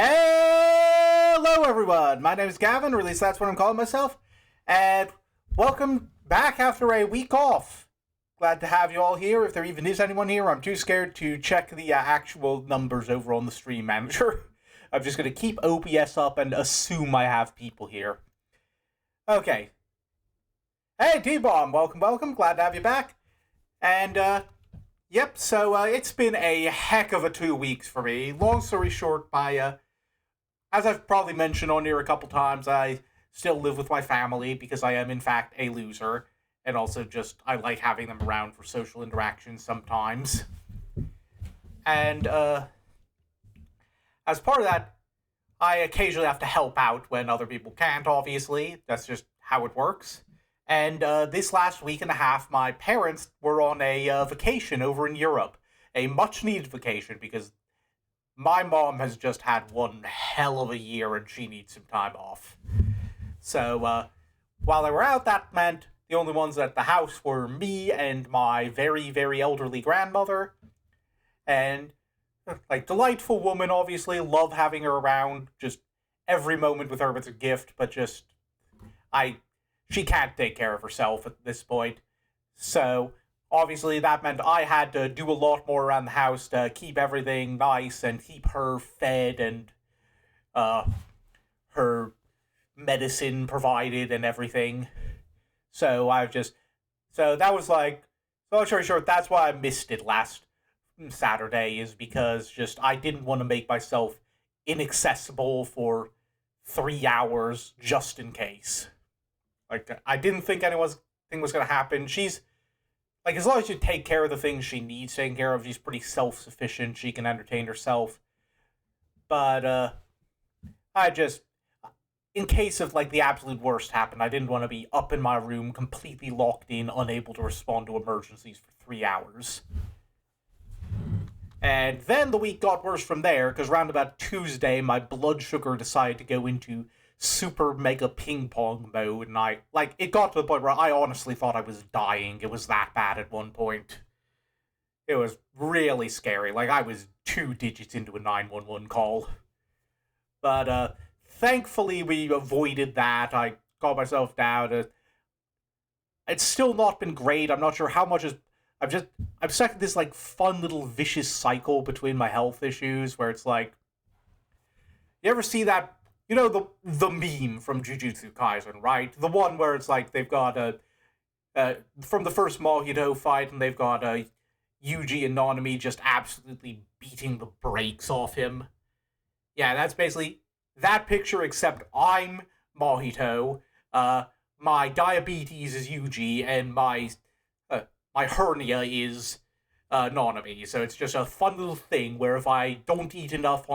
Hello everyone, my name is Gavin, or at least that's what I'm calling myself, and welcome back after a week off. Glad to have you all here. If there even is anyone here, I'm too scared to check the actual numbers over on the stream manager. I'm just going to keep OBS up and assume I have people here. Okay. Hey D-Bomb, welcome, glad to have you back. And, yep, so it's been a heck of a 2 weeks for me. Long story short, as I've probably mentioned on here a couple times, I still live with my family because I am, in fact, a loser. And also just, I like having them around for social interaction sometimes. And, as part of that, I occasionally have to help out when other people can't, obviously. That's just how it works. And this last week and a half, my parents were on a vacation over in Europe. A much-needed vacation, because my mom has just had one hell of a year and she needs some time off. So, while they were out, that meant the only ones at the house were me and my very, very elderly grandmother. And, like, delightful woman, obviously. Love having her around. Just every moment with her was a gift, but just... She can't take care of herself at this point. So, obviously, that meant I had to do a lot more around the house to keep everything nice and keep her fed and her medicine provided and everything. So, that was like, long story short, that's why I missed it last Saturday, is because just I didn't want to make myself inaccessible for 3 hours just in case. Like, I didn't think anything was going to happen. She's, like, as long as you take care of the things she needs taken care of, she's pretty self-sufficient. She can entertain herself. But, in case of, like, the absolute worst happened, I didn't want to be up in my room, completely locked in, unable to respond to emergencies for 3 hours. And then the week got worse from there, because around about Tuesday, my blood sugar decided to go into super mega ping pong mode, and it got to the point where I honestly thought I was dying. It was that bad at one point. It was really scary. Like, I was 2 digits into a 911 call. But, thankfully we avoided that. I calmed myself down. It's still not been great. I'm not sure how much I'm stuck in this, like, fun little vicious cycle between my health issues, where it's like, you ever see that, you know, the meme from Jujutsu Kaisen, right? The one where it's like they've got from the first Mahito fight, and they've got Yuji and Nanami just absolutely beating the brakes off him. Yeah, that's basically that picture, except I'm Mahito, my diabetes is Yuji, and my hernia is Nanami. So it's just a fun little thing where if I don't eat enough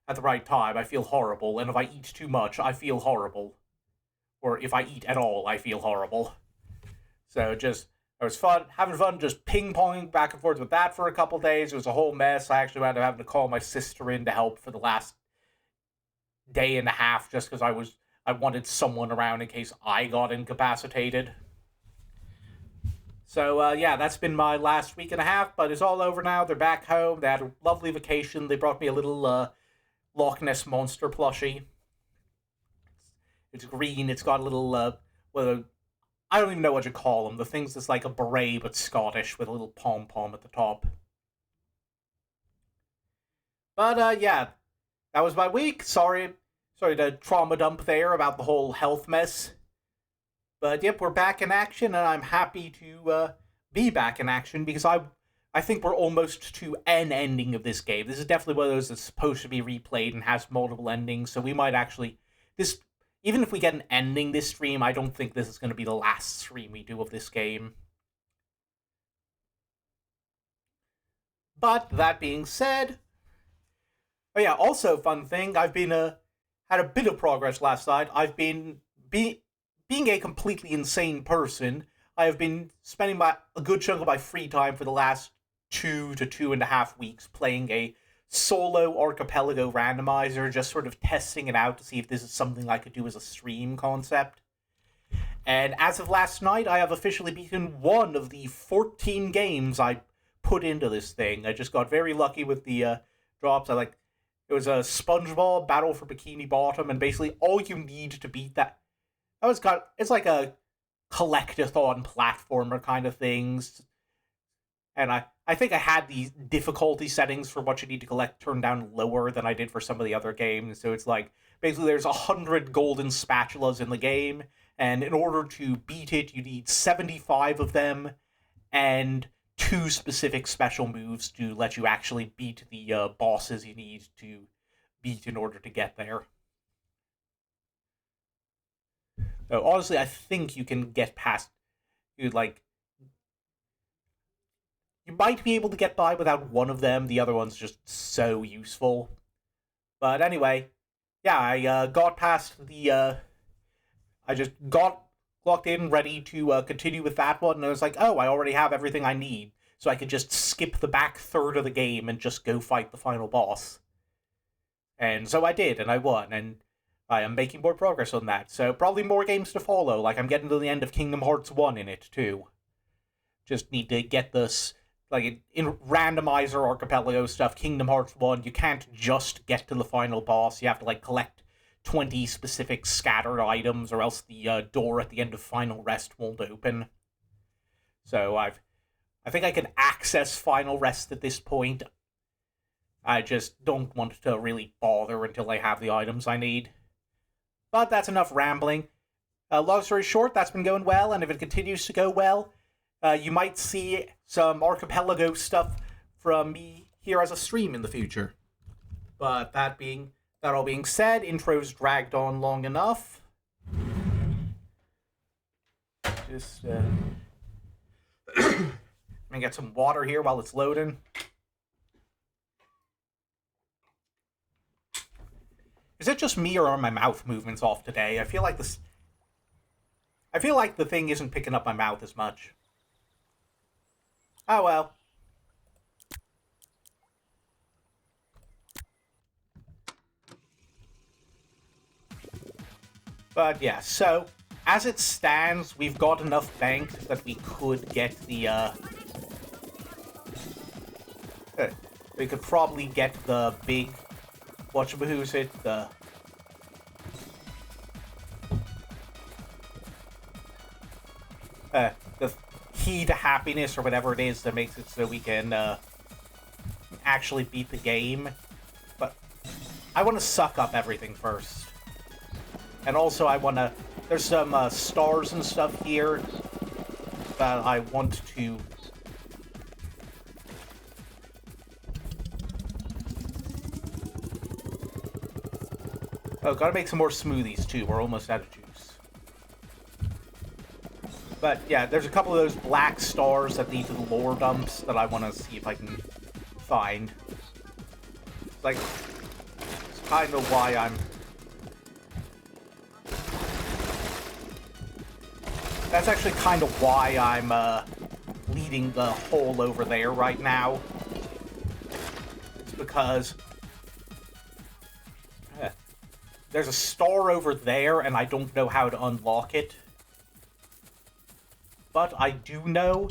at the right time, I feel horrible, and if I eat too much, I feel horrible. Or if I eat at all, I feel horrible. So it was fun, having fun just ping-ponging back and forth with that for a couple days. It was a whole mess. I actually wound up having to call my sister in to help for the last day and a half, just because I wanted someone around in case I got incapacitated. So, yeah, that's been my last week and a half, but it's all over now. They're back home. They had a lovely vacation. They brought me a little, Loch Ness Monster plushie. It's green. It's got a little, I don't even know what you call them. The thing's just like a beret, but Scottish, with a little pom-pom at the top. But, yeah, that was my week. Sorry to trauma dump there about the whole health mess. But, yep, we're back in action, and I'm happy to be back in action, because I think we're almost to an ending of this game. This is definitely one of those that's supposed to be replayed and has multiple endings, so we might actually... Even if we get an ending this stream, I don't think this is going to be the last stream we do of this game. But, that being said... Oh yeah, also, fun thing, I've been, had a bit of progress last night. I've been... Being a completely insane person, I have been spending a good chunk of my free time for the last 2 to 2.5 weeks playing a solo archipelago randomizer, just sort of testing it out to see if this is something I could do as a stream concept. And as of last night, I have officially beaten one of the 14 games I put into this thing. I just got very lucky with the drops. It was a SpongeBob Battle for Bikini Bottom, and basically all you need to beat that. It's like a collectathon platformer kind of things. And I think I had the difficulty settings for what you need to collect turned down lower than I did for some of the other games. So it's like, basically there's 100 golden spatulas in the game, and in order to beat it, you need 75 of them, and 2 specific special moves to let you actually beat the bosses you need to beat in order to get there. So honestly, I think you can get past, like, you might be able to get by without one of them. The other one's just so useful. But anyway, yeah, I got past the. I just got locked in, ready to continue with that one, and I was like, oh, I already have everything I need, so I could just skip the back third of the game and just go fight the final boss. And so I did, and I won, and I am making more progress on that. So probably more games to follow. Like I'm getting to the end of Kingdom Hearts 1 in it too. Just need to get this, like, in randomizer archipelago stuff, Kingdom Hearts 1, you can't just get to the final boss. You have to, like, collect 20 specific scattered items, or else the door at the end of Final Rest won't open. So I think I can access Final Rest at this point. I just don't want to really bother until I have the items I need. But that's enough rambling. Long story short, that's been going well, and if it continues to go well, you might see some archipelago stuff from me here as a stream in the future. But that all being said, intro's dragged on long enough. Just let me get some water here while it's loading. Is it just me, or are my mouth movements off today? I feel like the thing isn't picking up my mouth as much. Oh well. But yeah, so as it stands, we've got enough banked that we could get the we could probably get the big whatchamahoo's it, the key to happiness, or whatever it is that makes it so we can actually beat the game. But I want to suck up everything first. And also I want to... There's some stars and stuff here that I want to... Oh, gotta make some more smoothies too. We're almost out of juice. But yeah, there's a couple of those black stars that lead to the lore dumps that I want to see if I can find. Like, it's kind of why I'm... That's actually kind of why I'm leading the hole over there right now. It's because there's a star over there, and I don't know how to unlock it. But I do know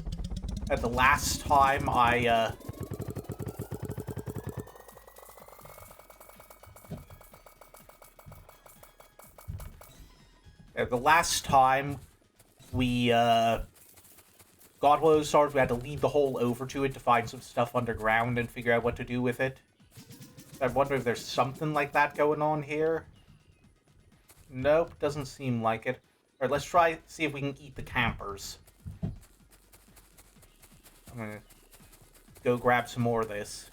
that the last time we got one of those stars, we had to lead the hole over to it to find some stuff underground and figure out what to do with it. I wonder if there's something like that going on here. Nope, doesn't seem like it. Alright, let's see if we can eat the campers. I'm gonna go grab some more of this.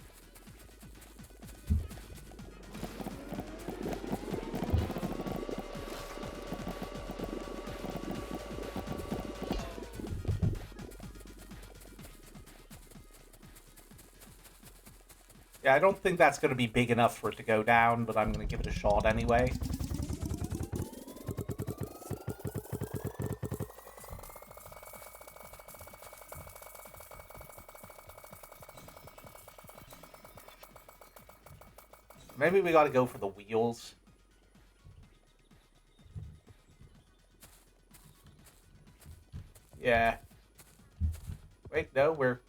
Yeah, I don't think that's going to be big enough for it to go down, but I'm going to give it a shot anyway. Maybe we got to go for the wheels. Yeah. Wait, no, we're...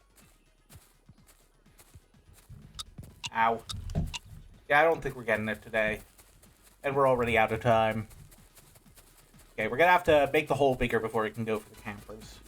Ow. Yeah, Yeah, I don't think we're getting it today. And we're already out of time. Okay, we're gonna have to make the hole bigger before we can go for the campers.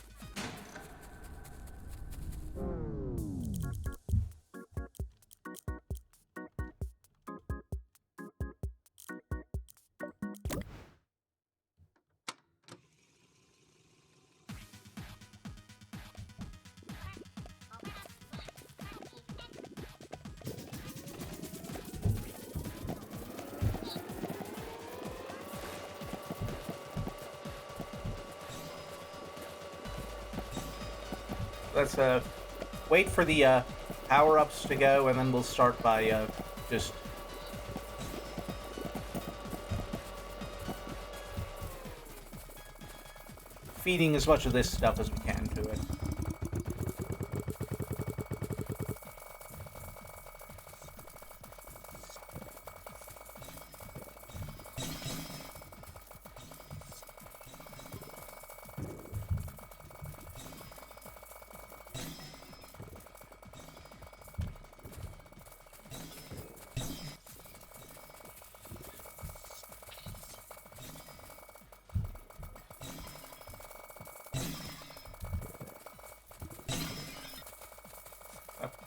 Let's wait for the power-ups to go, and then we'll start by just feeding as much of this stuff as we can to it.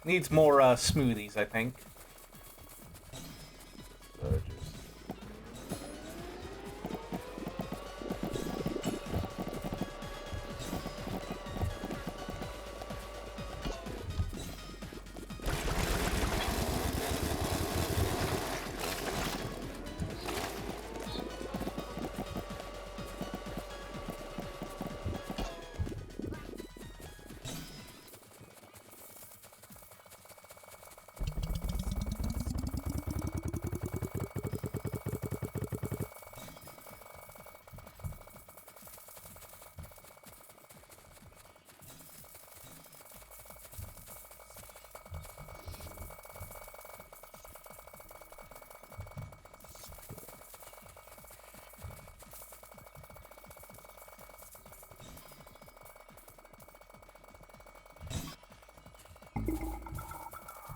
Needs more smoothies, I think. So just...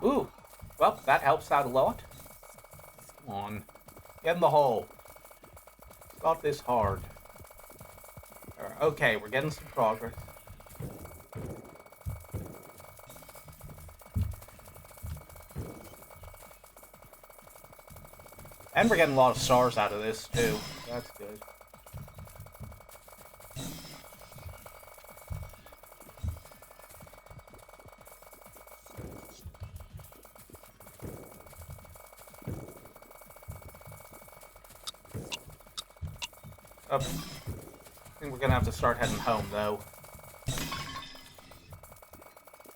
Ooh, well, that helps out a lot. Come on, get in the hole. It's not this hard. Okay, we're getting some progress. And we're getting a lot of stars out of this, too. That's good. I think we're gonna have to start heading home, though. As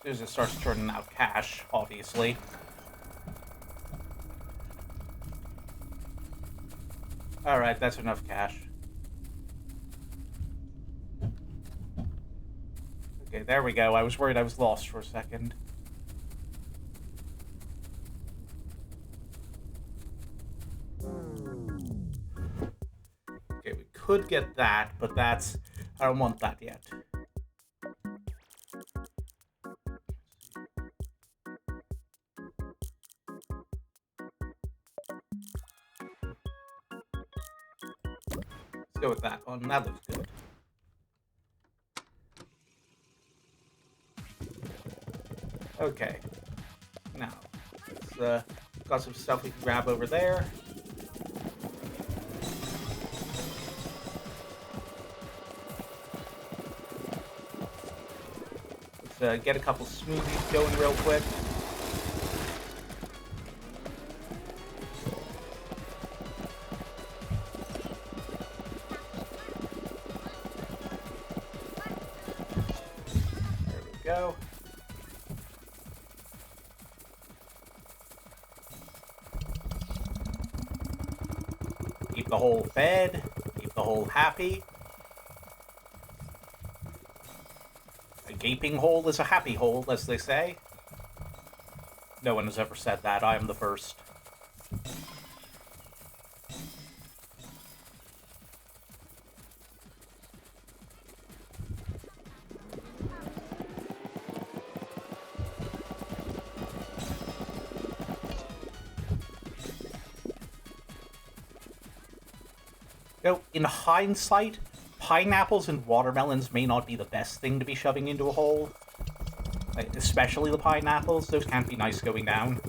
soon as it starts turning out cash, obviously. Alright, that's enough cash. Okay, there we go. I was worried I was lost for a second. Okay, we could get that, but that's... I don't want that yet. Let's go with that one. That looks good. Okay. Now, let's, got some stuff we can grab over there. Let's get a couple smoothies going real quick. There we go. Keep the hole fed, keep the hole happy. A gaping hole is a happy hole, as they say. No one has ever said that. I am the first. In hindsight, pineapples and watermelons may not be the best thing to be shoving into a hole. Like, especially the pineapples. Those can't be nice going down.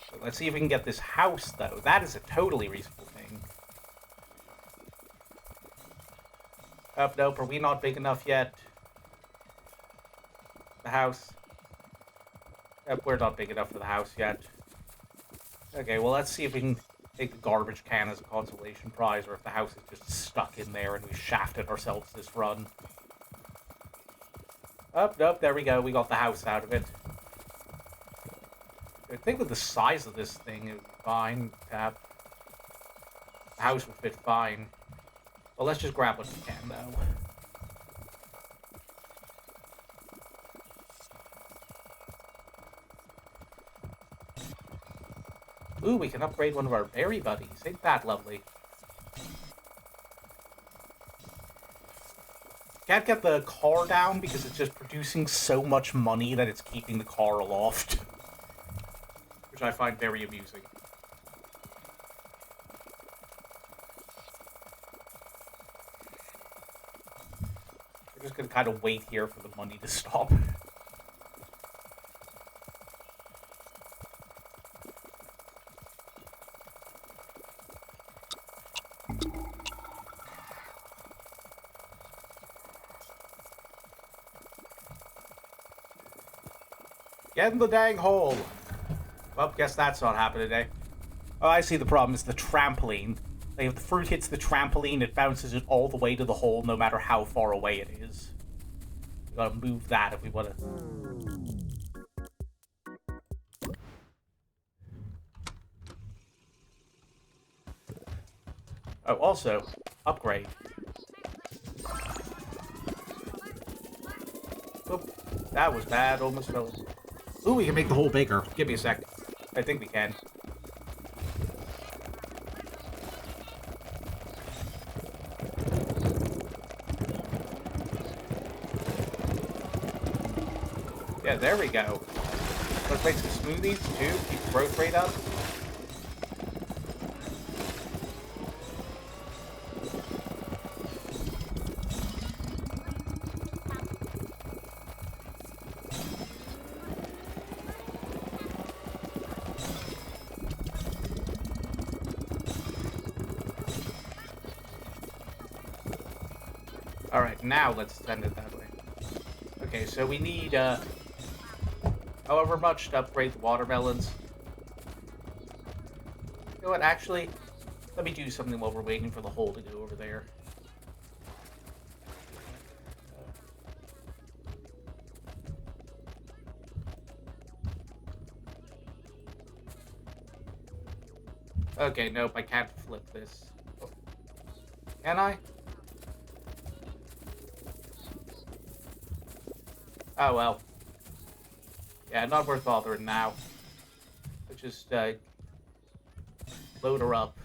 So let's see if we can get this house, though. That is a totally reasonable thing. Oh, nope. Are we not big enough yet? The house. Yep, we're not big enough for the house yet. Okay, well, let's see if we can take the garbage can as a consolation prize, or if the house is just stuck in there and we shafted ourselves this run. Oh, nope, there we go. We got the house out of it. I think with the size of this thing, it would be fine. The house would fit fine. Well, let's just grab what we can, though. Ooh, we can upgrade one of our berry buddies. Ain't that lovely? Can't get the car down because it's just producing so much money that it's keeping the car aloft. Which I find very amusing. We're just gonna kind of wait here for the money to stop. Get in the dang hole! Well, guess that's not happening today. Oh, I see the problem is the trampoline. Like, if the fruit hits the trampoline, it bounces it all the way to the hole, no matter how far away it is. We gotta move that if we wanna... Oh, also, upgrade. Oop, that was bad, almost fell. Ooh, we can make the hole bigger. Give me a sec. I think we can. Yeah, there we go. Let's make some smoothies, too. Keep the growth rate up. Alright, now let's send it that way. Okay, so we need, however much to upgrade the watermelons. You know what, actually, let me do something while we're waiting for the hole to go over there. Okay, nope, I can't flip this. Oh. Can I? Oh, well. Yeah, not worth bothering now. Let's just, load her up.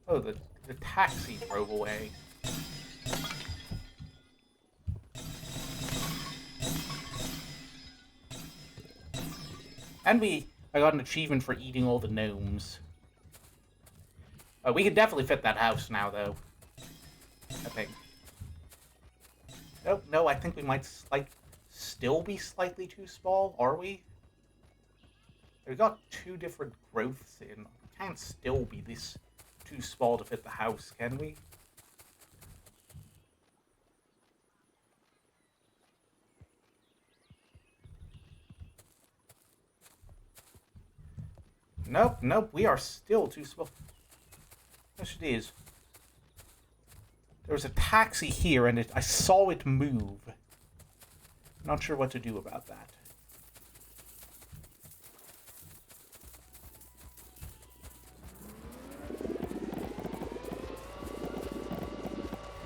Oh, the taxi drove away. And I got an achievement for eating all the gnomes. We could definitely fit that house now, though. I think. Nope, no, I think we might, still be slightly too small, are we? We got two different growths in. We can't still be this too small to fit the house, can we? Nope, nope, we are still too small. Yes, it is. There was a taxi here, and I saw it move. Not sure what to do about that.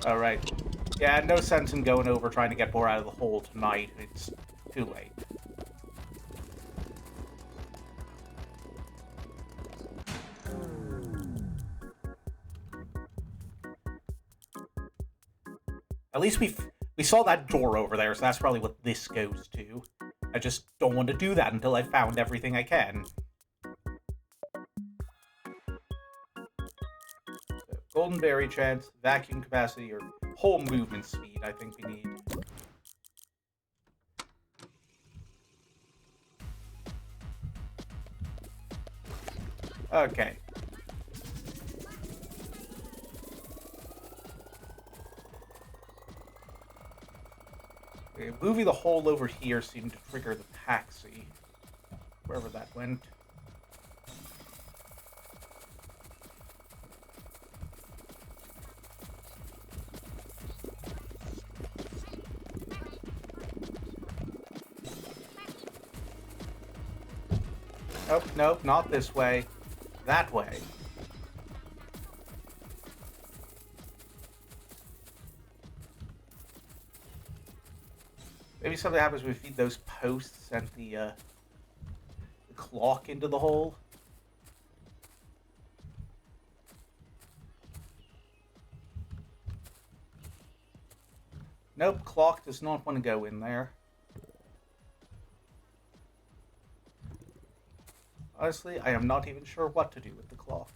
Alright. Yeah, no sense in going over trying to get more out of the hole tonight. It's too late. At least We saw that door over there, so that's probably what this goes to. I just don't want to do that until I've found everything I can. So, golden berry chance, vacuum capacity, or whole movement speed, I think we need. Okay. Moving the hole over here seemed to trigger the taxi. Wherever that went. Nope, nope, not this way. That way. Maybe something happens when we feed those posts and the clock into the hole. Nope, clock does not want to go in there. Honestly, I am not even sure what to do with the clock.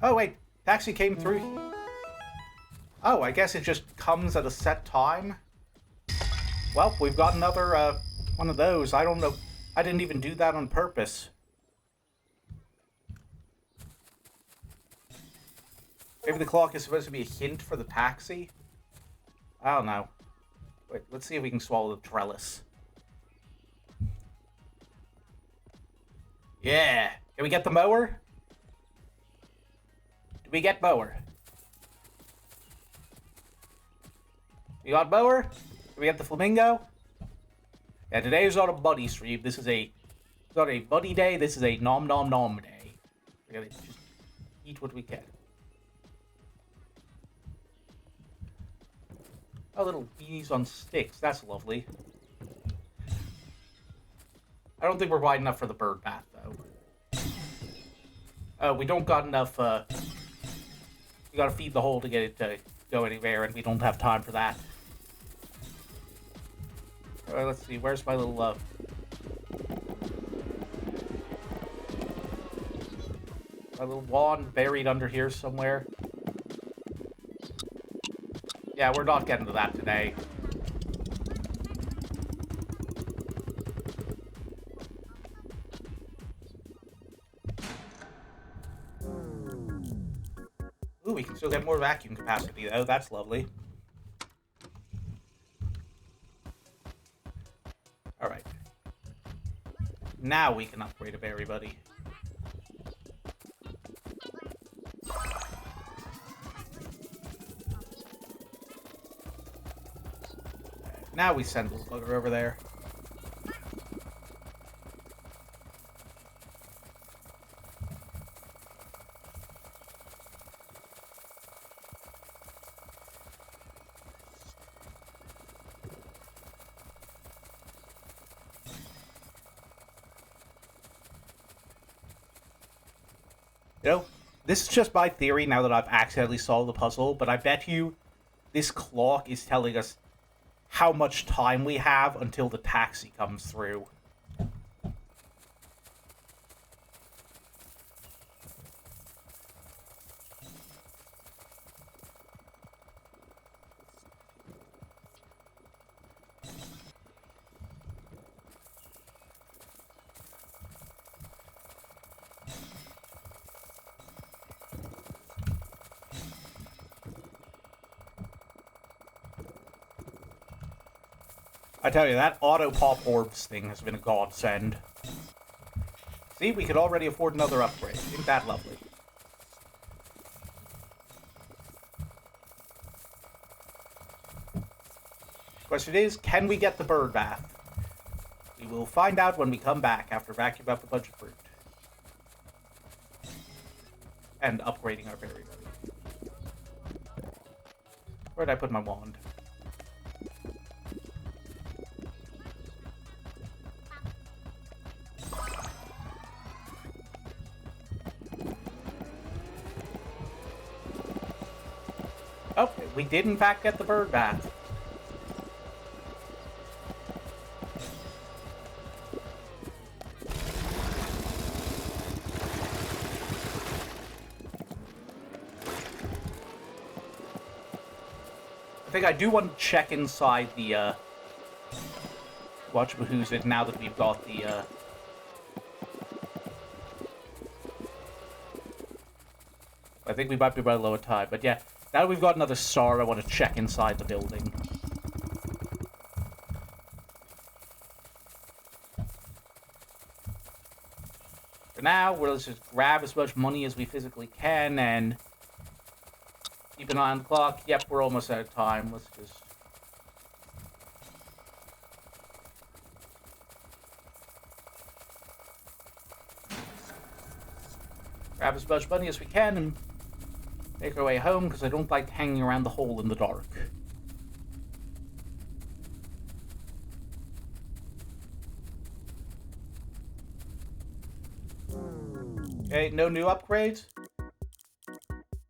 Oh wait, taxi came through. Oh, I guess it just comes at a set time. Well, we've got another one of those. I don't know. I didn't even do that on purpose. Maybe the clock is supposed to be a hint for the taxi? I don't know. Wait, let's see if we can swallow the trellis. Yeah! Can we get the mower? Did we get mower? We got mower? Did we get the flamingo? Yeah, today is not a buddy stream. This is not a buddy day. This is a nom nom nom day. We're gonna just eat what we can. Oh, little beanies on sticks. That's lovely. I don't think we're wide enough for the bird bath, though. Oh, we don't got enough, we gotta feed the hole to get it to go anywhere, and we don't have time for that. Let's see, where's my little, my little wand buried under here somewhere? Yeah, we're not getting to that today. Ooh, we can still get more vacuum capacity, though. That's lovely. Alright. Now we can upgrade a berry buddy. Now we send this bugger over there. You know, this is just my theory now that I've accidentally solved the puzzle, but I bet you this clock is telling us how much time we have until the taxi comes through. I tell you, that auto pop orbs thing has been a godsend. See, we could already afford another upgrade. Isn't that lovely? Question is, can we get the bird bath? We will find out when we come back after vacuuming up a bunch of fruit. And upgrading our berry buddy. Where'd I put my wand? Oh, we did in fact get the bird bath. I think I do want to check inside the, who's it now that we've got the, I think we might be running low on time, but yeah, now that we've got another star, I want to check inside the building. For now, let's just grab as much money as we physically can and keep an eye on the clock. Yep, we're almost out of time. Let's just... grab as much money as we can and make our way home, because I don't like hanging around the hole in the dark. Okay, no new upgrades?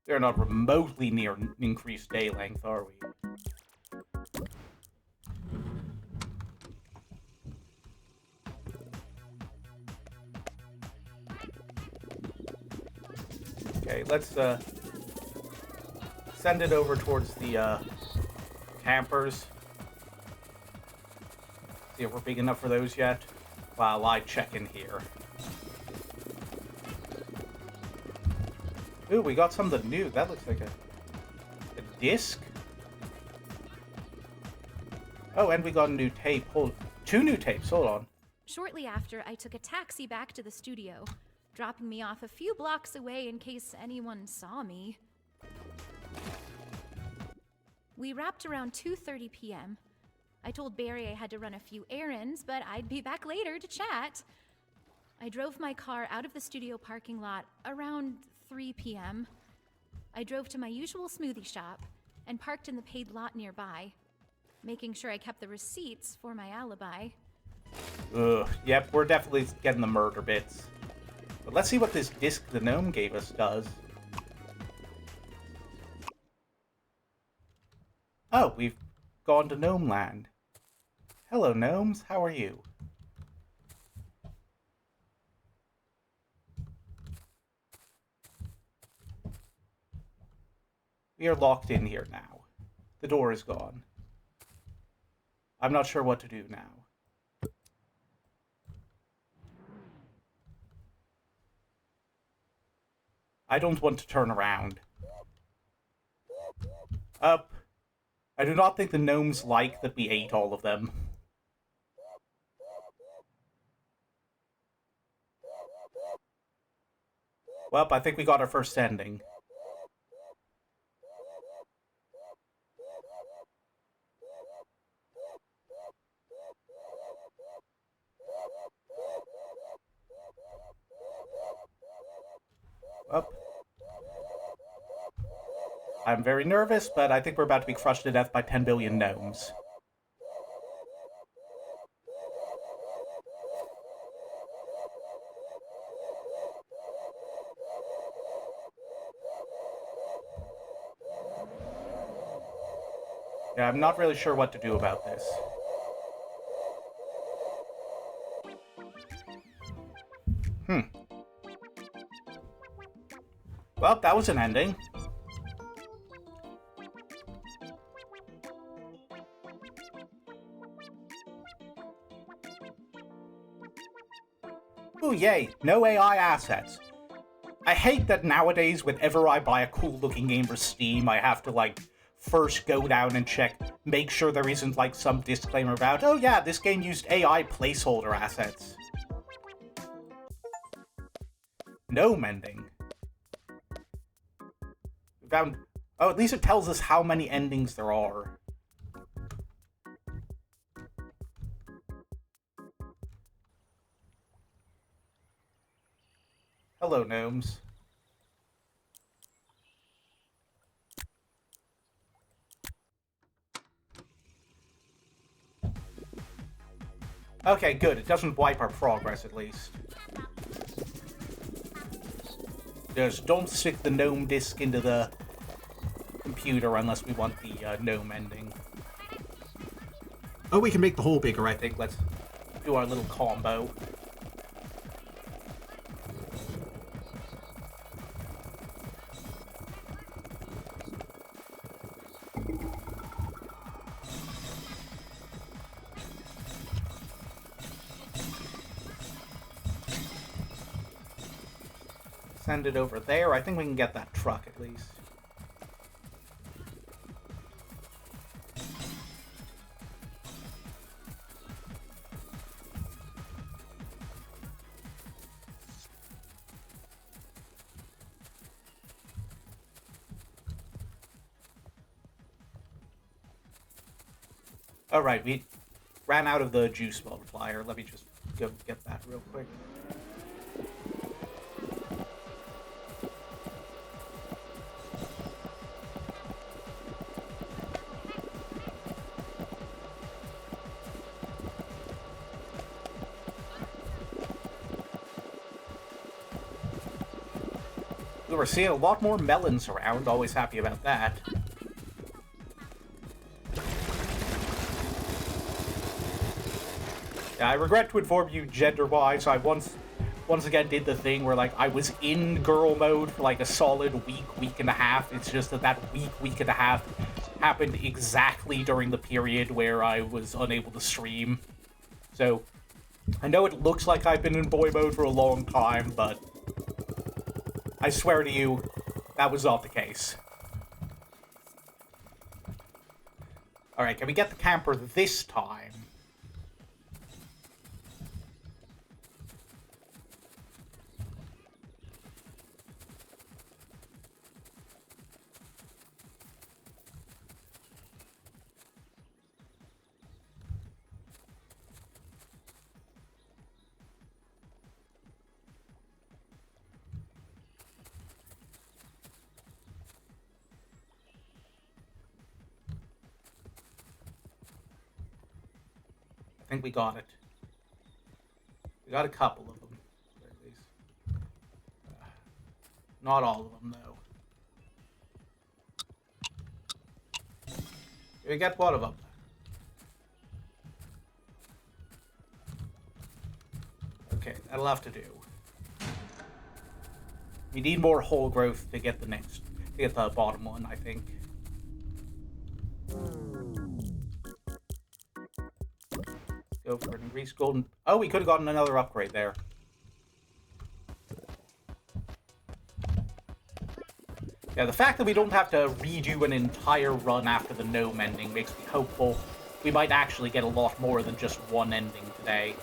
We're not remotely near increased day length, are we? Okay, let's send it over towards the campers. See if we're big enough for those yet, while I check in here. Ooh, we got something new. That looks like a disc. Oh, and we got a new tape. Hold, 2 new tapes. Hold on. Shortly after, I took a taxi back to the studio, dropping me off a few blocks away in case anyone saw me. We wrapped around 2:30 p.m. I told Barry I had to run a few errands, but I'd be back later to chat. I drove my car out of the studio parking lot around 3 p.m. I drove to my usual smoothie shop and parked in the paid lot nearby, making sure I kept the receipts for my alibi. Ugh, yep, we're definitely getting the murder bits. But let's see what this disc the gnome gave us does. Oh, we've gone to Gnome Land. Hello, gnomes. How are you? We are locked in here now. The door is gone. I'm not sure what to do now. I don't want to turn around. Up. I do not think the gnomes like that we ate all of them. Well, I think we got our first ending. Up. I'm very nervous, but I think we're about to be crushed to death by 10 billion gnomes. Yeah, I'm not really sure what to do about this. Well, that was an ending. Ooh, yay, no AI assets. I hate that nowadays, whenever I buy a cool-looking game for Steam, I have to, like, first go down and check, make sure there isn't, like, some disclaimer about, oh yeah, this game used AI placeholder assets. Gnome Ending. We found... oh, at least it tells us how many endings there are. Hello, gnomes. Okay, good. It doesn't wipe our progress, at least. Just don't stick the gnome disc into the computer unless we want the gnome ending. Oh, we can make the hole bigger, I think. Let's do our little combo. Send it over there. I think we can get that truck at least. Alright, we ran out of the juice multiplier. Let me just go get that real quick. We were seeing a lot more melons around. Always happy about that. Yeah, I regret to inform you, gender-wise, I once again did the thing where, like, I was in girl mode for, like, a solid week and a half. It's just that that week and a half happened exactly during the period where I was unable to stream. So, I know it looks like I've been in boy mode for a long time, but I swear to you, that was not the case. Alright, can we get the camper this time? I think we got it. We got a couple of them, at least. Not all of them, though. Did we get one of them? Okay, that'll have to do. We need more whole growth to get the bottom one, I think. Go for an increased golden... Oh, we could have gotten another upgrade there. Yeah, the fact that we don't have to redo an entire run after the gnome ending makes me hopeful we might actually get a lot more than just one ending today.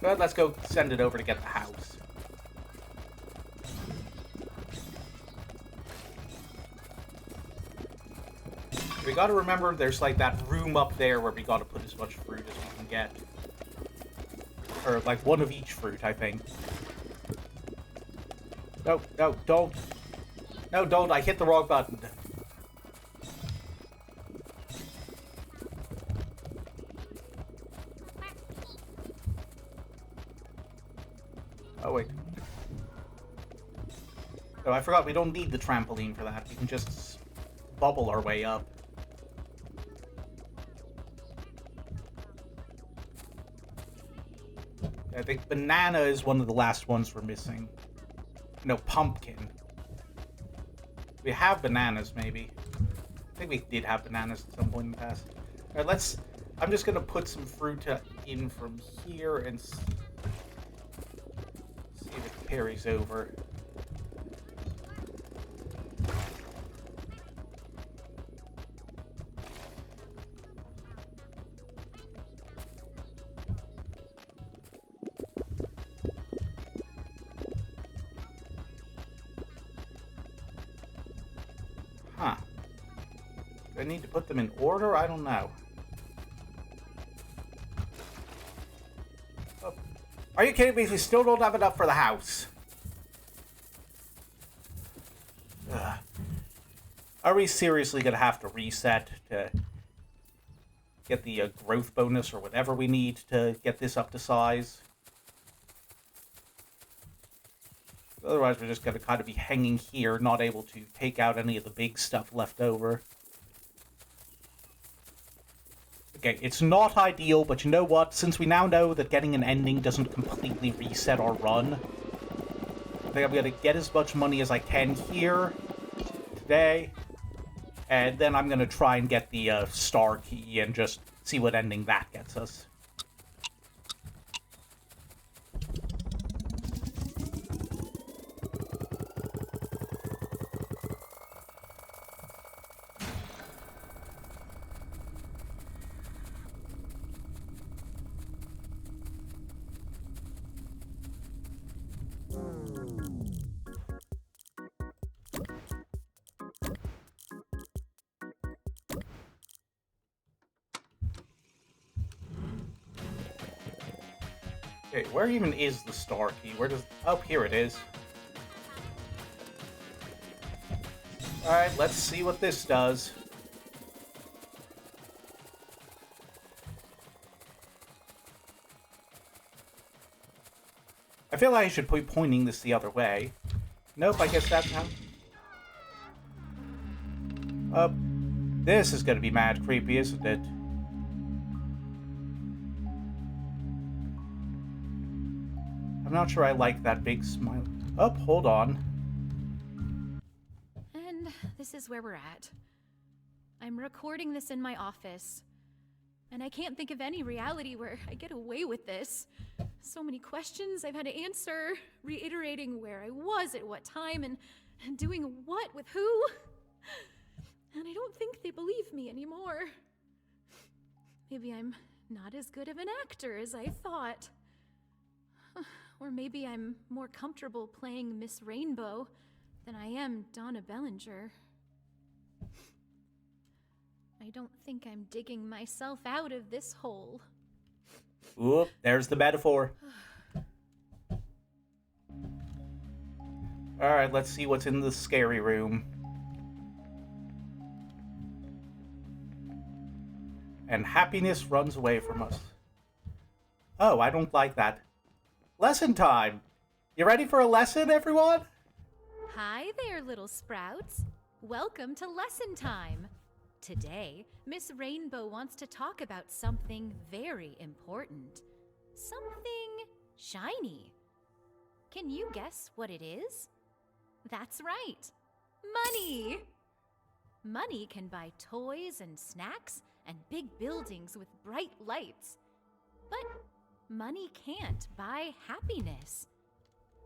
Good, let's go send it over to get the house. We gotta remember there's like that room up there where we gotta put as much fruit as we can get. Or like one of each fruit, I think. No, no, don't. No, don't, I hit the wrong button. Oh, wait. Oh, I forgot we don't need the trampoline for that. We can just bubble our way up. I think banana is one of the last ones we're missing. No, pumpkin. We have bananas, maybe. I think we did have bananas at some point in the past. Alright, let's... I'm just gonna put some fruit in from here and... see if it carries over. Huh. Do I need to put them in order? I don't know. Are you kidding me? We still don't have enough for the house. Ugh. Are we seriously gonna have to reset to get the growth bonus or whatever we need to get this up to size? Otherwise, we're just gonna kind of be hanging here, not able to take out any of the big stuff left over. Okay, it's not ideal, but you know what? Since we now know that getting an ending doesn't completely reset our run, I think I'm gonna get as much money as I can here today, and then I'm gonna try and get the star key and just see what ending that gets us. Okay, where even is the star key? Where does... Oh, here it is. Alright, let's see what this does. I feel like I should be pointing this the other way. Nope, I guess that's how... This is gonna be mad creepy, isn't it? I'm not sure I like that big smile. Oh, hold on. And this is where we're at. I'm recording this in my office. And I can't think of any reality where I get away with this. So many questions I've had to answer, reiterating where I was at what time and doing what with who. And I don't think they believe me anymore. Maybe I'm not as good of an actor as I thought. Or maybe I'm more comfortable playing Miss Rainbow than I am Donna Bellinger. I don't think I'm digging myself out of this hole. Oop, there's the metaphor. Alright, let's see what's in the scary room. And happiness runs away from us. Oh, I don't like that. Lesson time! You ready for a lesson, everyone? Hi there, little sprouts. Welcome to lesson time. Today, Miss Rainbow wants to talk about something very important. Something shiny. Can you guess what it is? That's right. Money! Money can buy toys and snacks and big buildings with bright lights. But money can't buy happiness.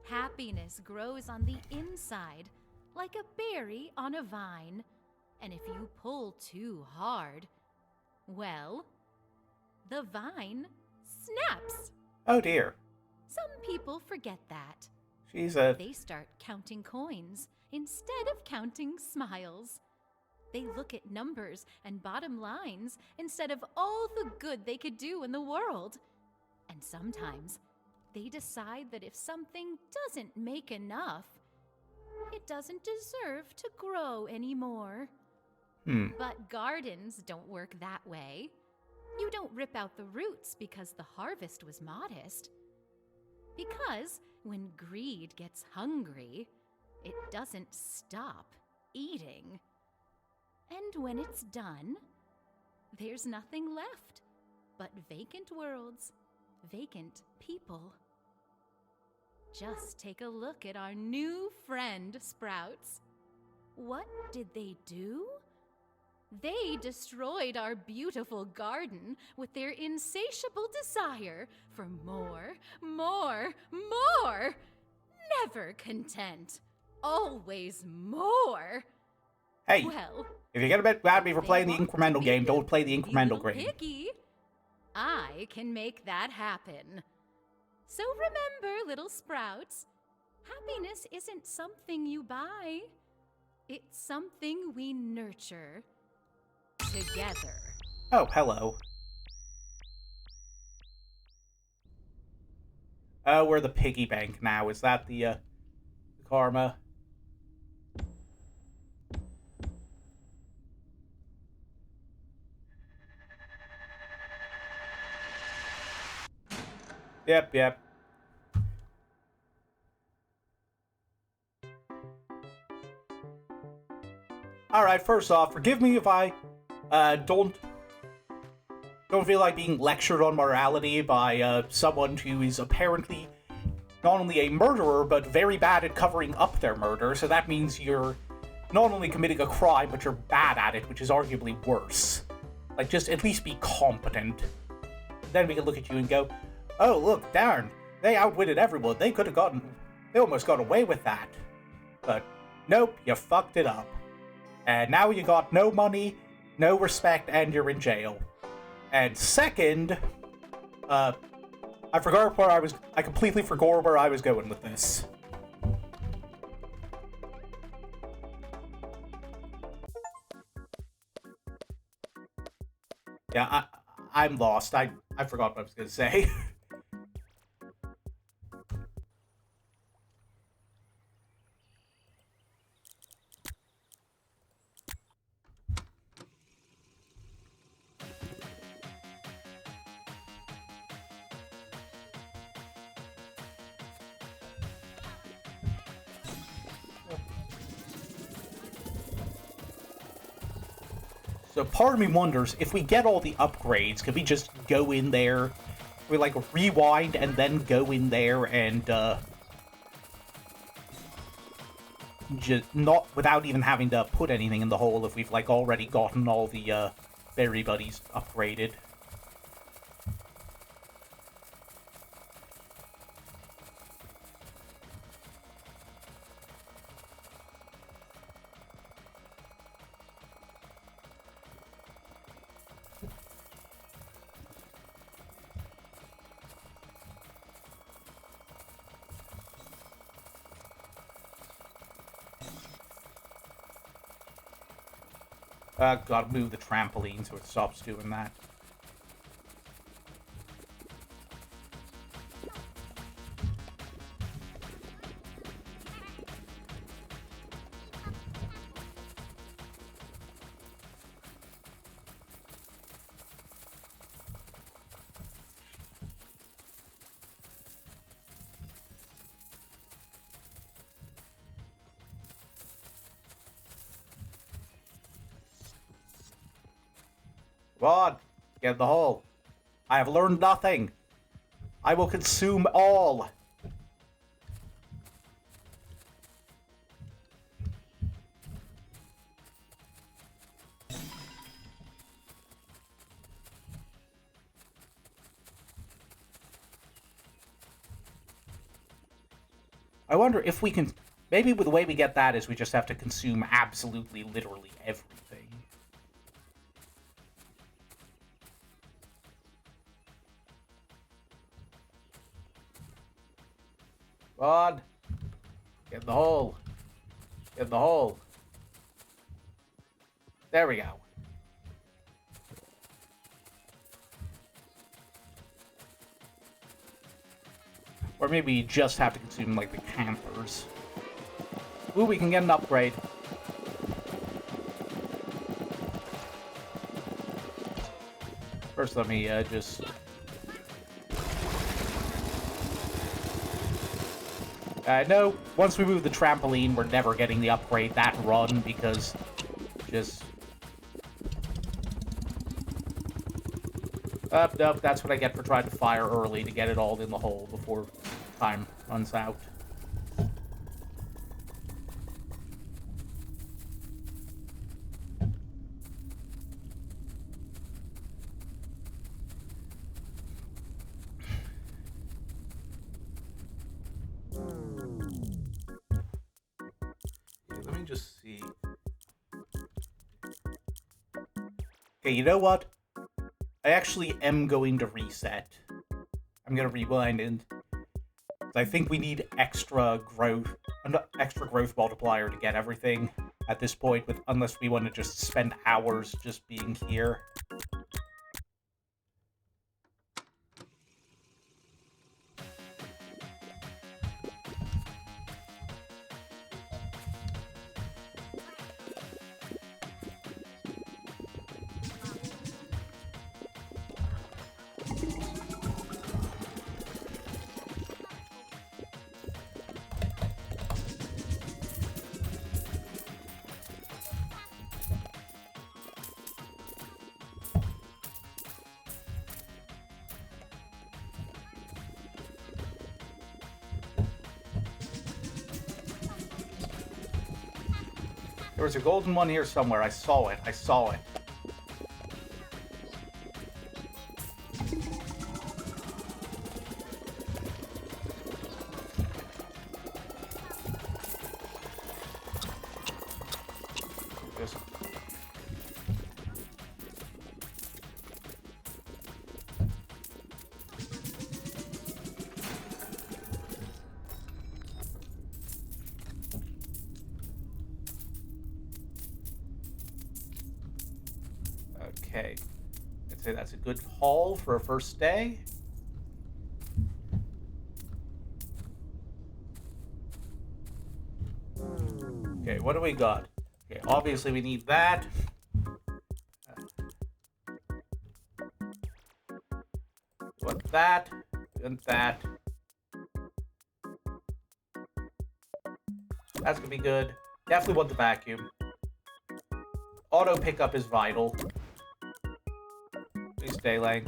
Happiness grows on the inside, like a berry on a vine. And if you pull too hard, well, the vine snaps. Oh dear. Some people forget that. They start counting coins instead of counting smiles. They look at numbers and bottom lines instead of all the good they could do in the world. And sometimes they decide that if something doesn't make enough, it doesn't deserve to grow anymore. But gardens don't work that way. You don't rip out the roots because the harvest was modest. Because when greed gets hungry, it doesn't stop eating. And when it's done, there's nothing left but vacant worlds, vacant people. Just take a look at our new friend, Sprouts. What did they do? They destroyed our beautiful garden with their insatiable desire for more, more, more. Never content. Always more. Hey, well, if you're gonna get mad at me for playing the incremental game, don't play the incremental game. Picky. I can make that happen. So remember, little sprouts, happiness isn't something you buy. It's something we nurture together. Oh, hello. Oh, we're the piggy bank now. Is that the karma? Yep, yep. Alright, first off, forgive me if I don't feel like being lectured on morality by someone who is apparently not only a murderer, but very bad at covering up their murder, so that means you're not only committing a crime, but you're bad at it, which is arguably worse. Like, just at least be competent. Then we can look at you and go, oh, look, darn, they outwitted everyone. They almost got away with that. But, nope, you fucked it up. And now you got no money, no respect, and you're in jail. And second, I completely forgot where I was going with this. Yeah, I'm lost. I forgot what I was going to say. So part of me wonders, if we get all the upgrades, could we just go in there, we like rewind and then go in there and just not without even having to put anything in the hole if we've like already gotten all the berry buddies upgraded. Gotta move the trampoline so it stops doing that. God, get the hole. I have learned nothing. I will consume all. I wonder if we can... Maybe the way we get that is we just have to consume absolutely, literally everything. God. Get in the hole. Get in the hole. There we go. Or maybe you just have to consume, like, the campers. Ooh, we can get an upgrade. First, let me, just... no, once we move the trampoline, we're never getting the upgrade that run, because... Just... Nope, that's what I get for trying to fire early to get it all in the hole before time runs out. Let me just see. Okay, you know what? I actually am going to reset. I'm gonna rewind and I think we need extra growth multiplier to get everything at this point, unless we want to just spend hours just being here. There was a golden one here somewhere. I saw it. I saw it. Just... Okay. I'd say that's a good haul for a first day. Okay, what do we got? Okay, obviously we need that. Want that, and that. That's gonna be good. Definitely want the vacuum. Auto pickup is vital. Please stay lane.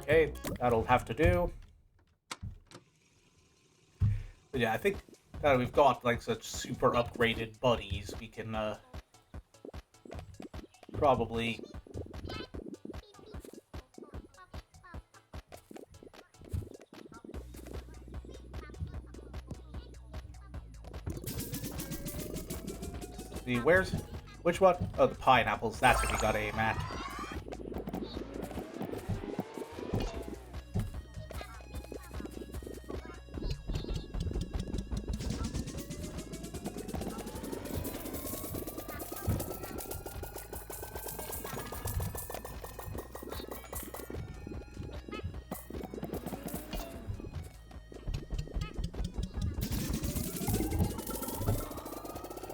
Okay, that'll have to do. But yeah, I think that we've got like such super upgraded buddies, we can probably see which one? Oh, the pineapples. That's what we gotta aim at.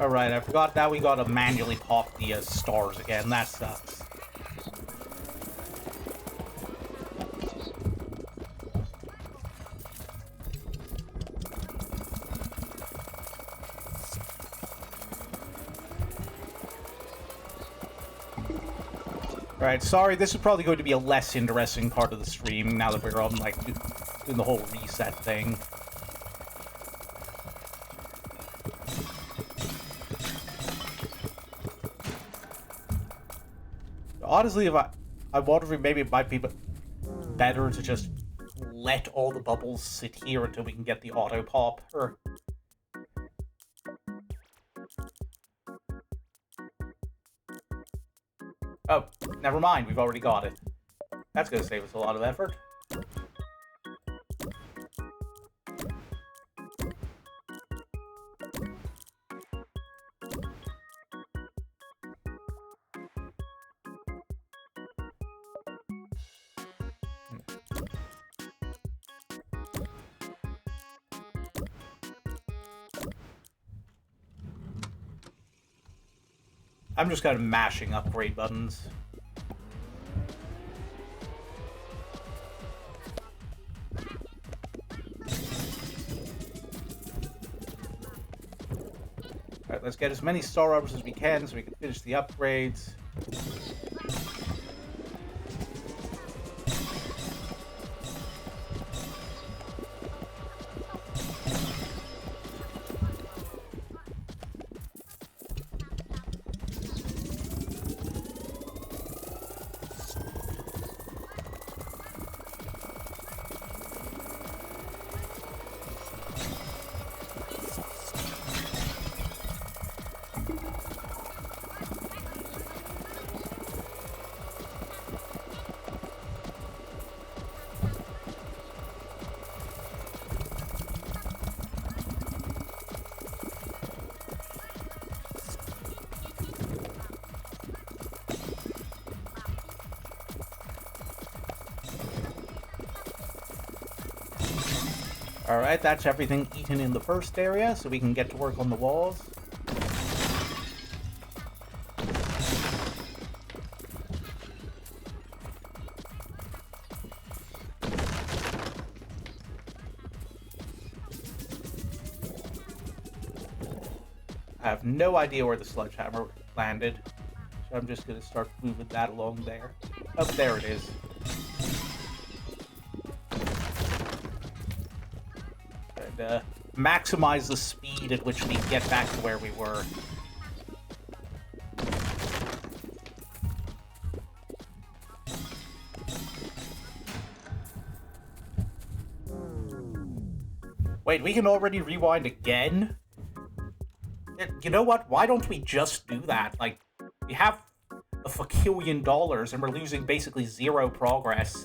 Alright, I forgot that we gotta manually pop the stars again. That sucks. Alright, sorry, this is probably going to be a less interesting part of the stream now that we're on, like, doing the whole reset thing. Honestly, if I wonder if maybe it might be better to just let all the bubbles sit here until we can get the auto pop, or... Oh, never mind, we've already got it. That's gonna save us a lot of effort. I'm just kind of mashing upgrade buttons. Alright, let's get as many star orbs as we can so we can finish the upgrades. Alright, that's everything eaten in the first area, so we can get to work on the walls. I have no idea where the sledgehammer landed, so I'm just gonna start moving that along there. Oh, there it is. And maximize the speed at which we get back to where we were. Wait, we can already rewind again? You know what? Why don't we just do that? Like, we have a fakillion dollars and we're losing basically 0 progress.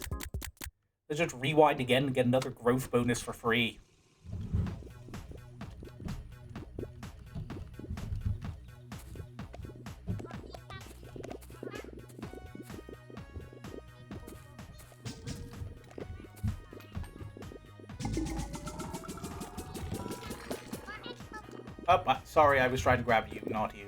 Let's just rewind again and get another growth bonus for free. Oh, sorry, I was trying to grab you, not you.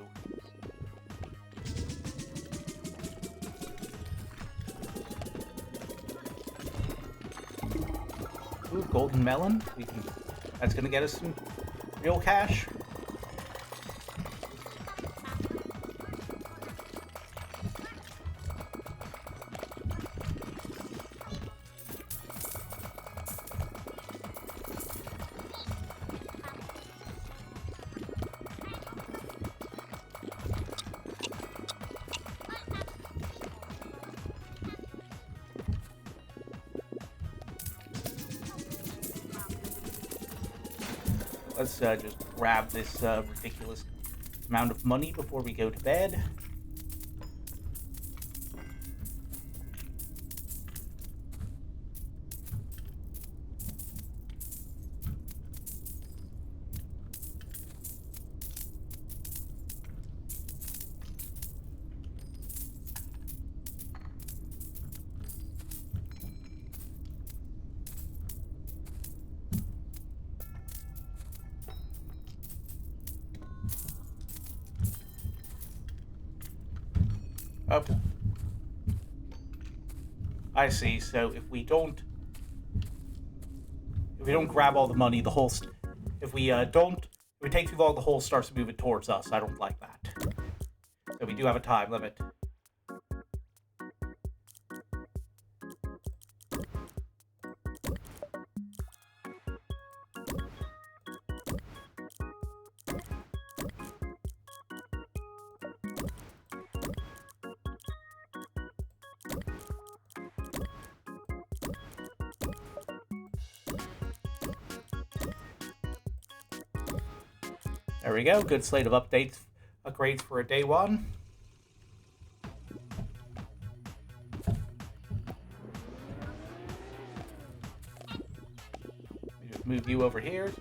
Ooh, golden melon. That's gonna get us some real cash. Let's just grab this ridiculous amount of money before we go to bed. Oh, I see. So if we don't grab all the money, the whole if we take too long, the hole starts moving towards us. I don't like that. So we do have a time limit. There we go. Good slate of upgrades for a day one. Just move you over here.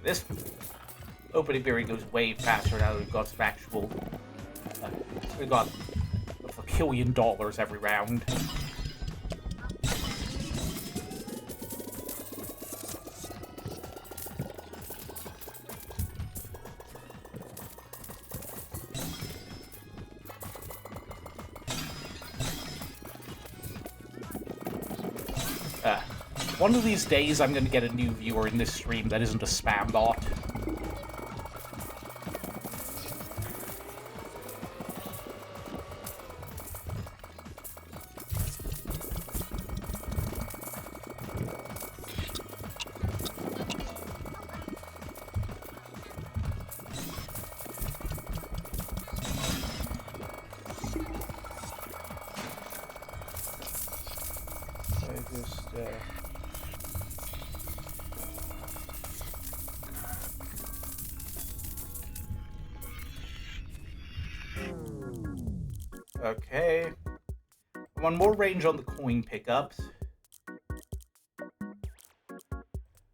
This opening period goes way faster now that we've got some actual... we've got a fakillion dollars every round. One of these days, I'm going to get a new viewer in this stream that isn't a spam bot. Okay. I want more range on the coin pickups.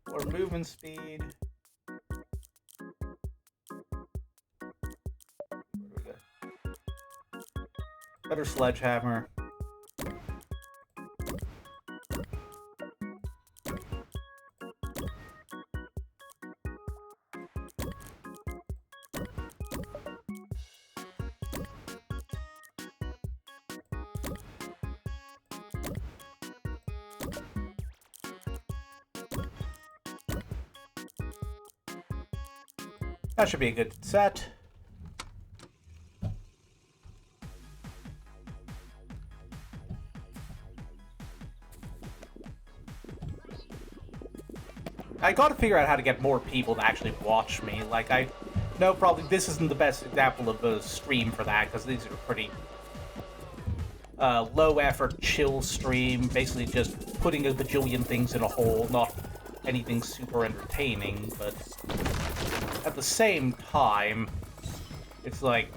More movement speed. Better sledgehammer. That should be a good set. I gotta figure out how to get more people to actually watch me. Like, I know probably this isn't the best example of a stream for that, because these are pretty low effort, chill stream, basically just putting a bajillion things in a hole, not anything super entertaining, but at the same time, it's like...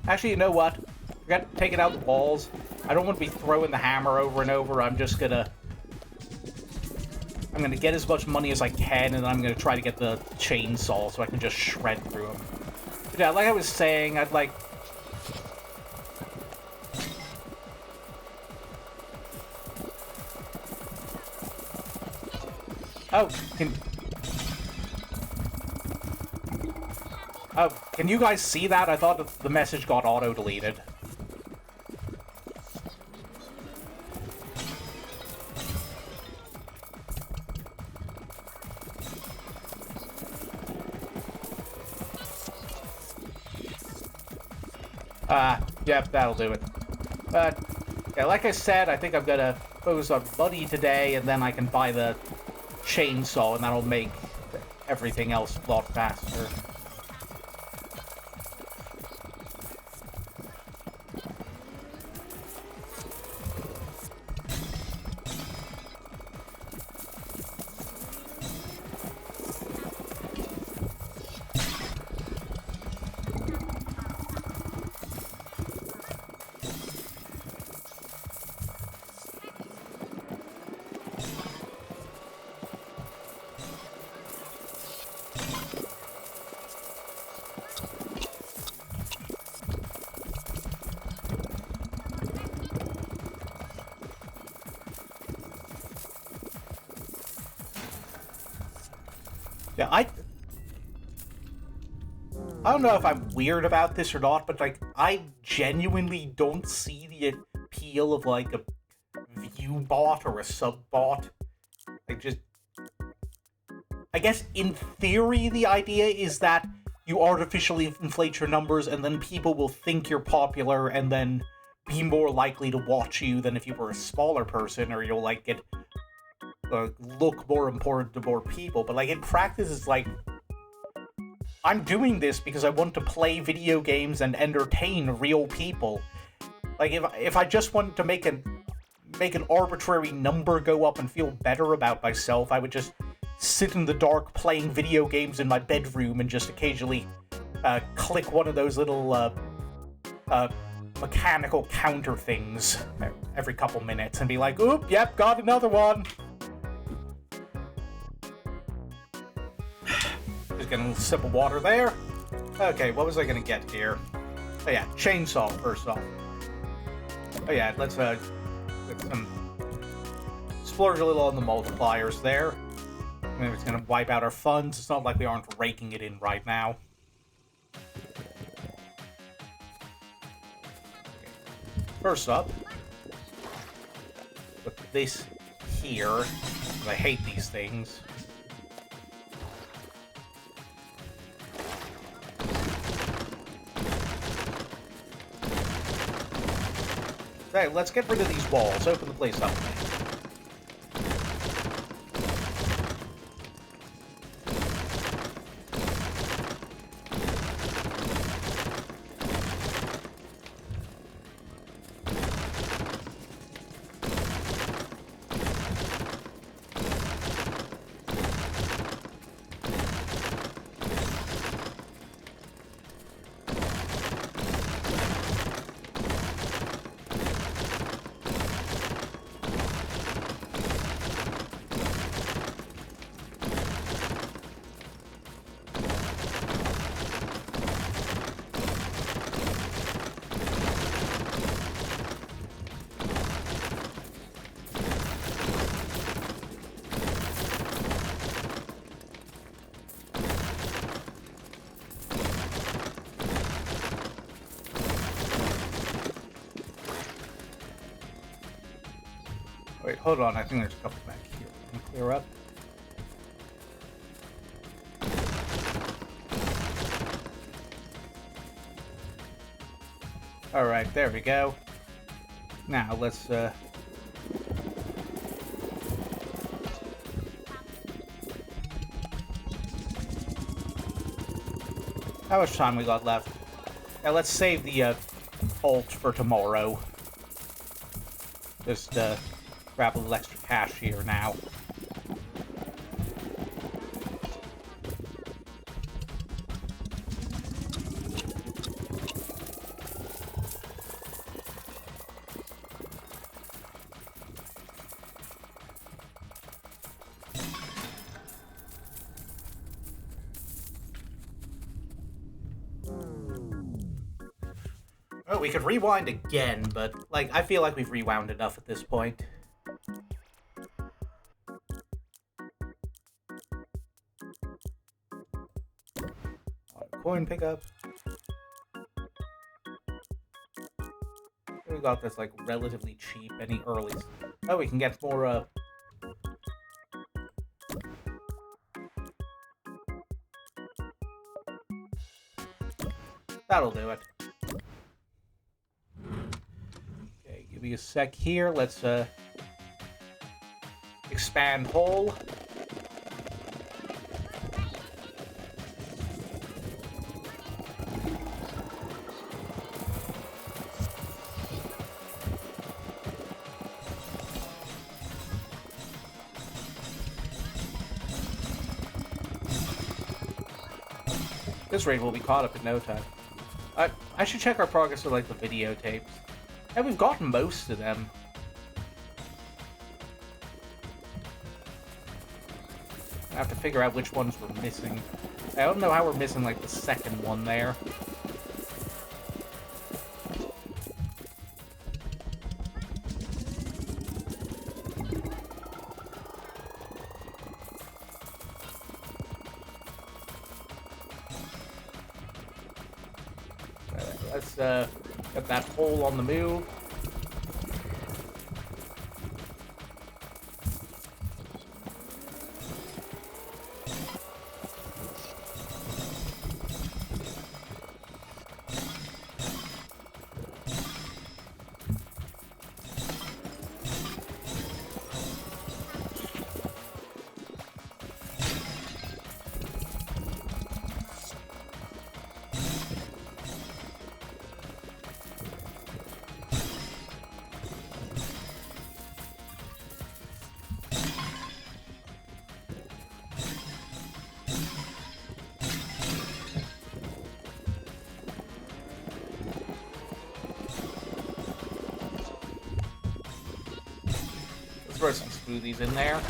Actually, you know what? Forget taking out the balls. I don't want to be throwing the hammer over and over. I'm gonna get as much money as I can, and I'm gonna try to get the chainsaw so I can just shred through them. But yeah, like I was saying, I'd like... Oh, can you guys see that? I thought the message got auto-deleted. Yep, that'll do it. But, yeah, like I said, I think I'm gonna focus on money today, and then I can buy the chainsaw, and that'll make everything else a lot faster. Yeah, I don't know if I'm weird about this or not, but, like, I genuinely don't see the appeal of, like, a view bot or a sub bot. Like, just... I guess, in theory, the idea is that you artificially inflate your numbers, and then people will think you're popular, and then be more likely to watch you than if you were a smaller person, or you'll, like, get... look more important to more people. But, like, in practice, it's like... I'm doing this because I want to play video games and entertain real people. Like, if I just wanted to make an arbitrary number go up and feel better about myself, I would just sit in the dark playing video games in my bedroom and just occasionally click one of those little mechanical counter things every couple minutes and be like, oop, yep, got another one. Just getting a little sip of water there. Okay, what was I gonna get here? Oh yeah, chainsaw first off. Oh yeah, let's splurge a little on the multipliers there. Maybe it's gonna wipe out our funds. It's not like we aren't raking it in right now. First up, put this here. I hate these things. Okay, let's get rid of these walls. Open the place up. hold on, I think there's a couple back here we can clear up. Alright, there we go. Now, let's, how much time we got left? Now, let's save the, ult for tomorrow. Just, grab a little extra cash here now. Oh, we could rewind again, but, like, I feel like we've rewound enough at this point. Coin pickup. We got this, like, relatively cheap, any early... Oh, we can get more, That'll do it. Okay, give me a sec here. Let's, expand hole. This raid will be caught up in no time. I should check our progress with, like, the videotapes. Yeah, we've gotten most of them. I have to figure out which ones we're missing. I don't know how we're missing, like, the second one there. Let's get that hole on the move. Throw some smoothies in there.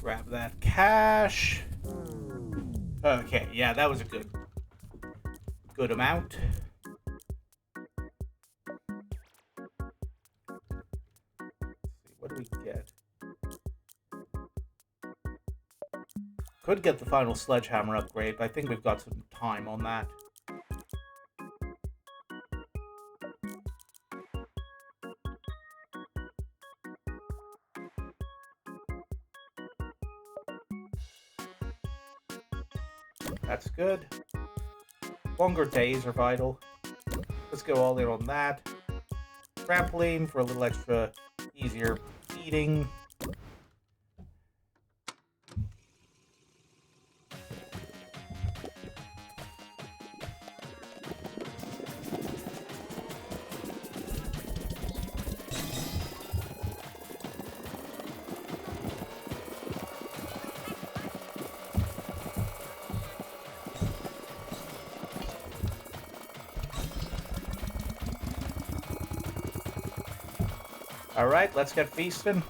Grab that cash. Okay, yeah, that was a good amount. What do we get? Could get the final sledgehammer upgrade, but I think we've got some time on that. That's good. Longer days are vital. Let's go all in on that. Trampoline for a little extra easier feeding. Alright, let's get feasting.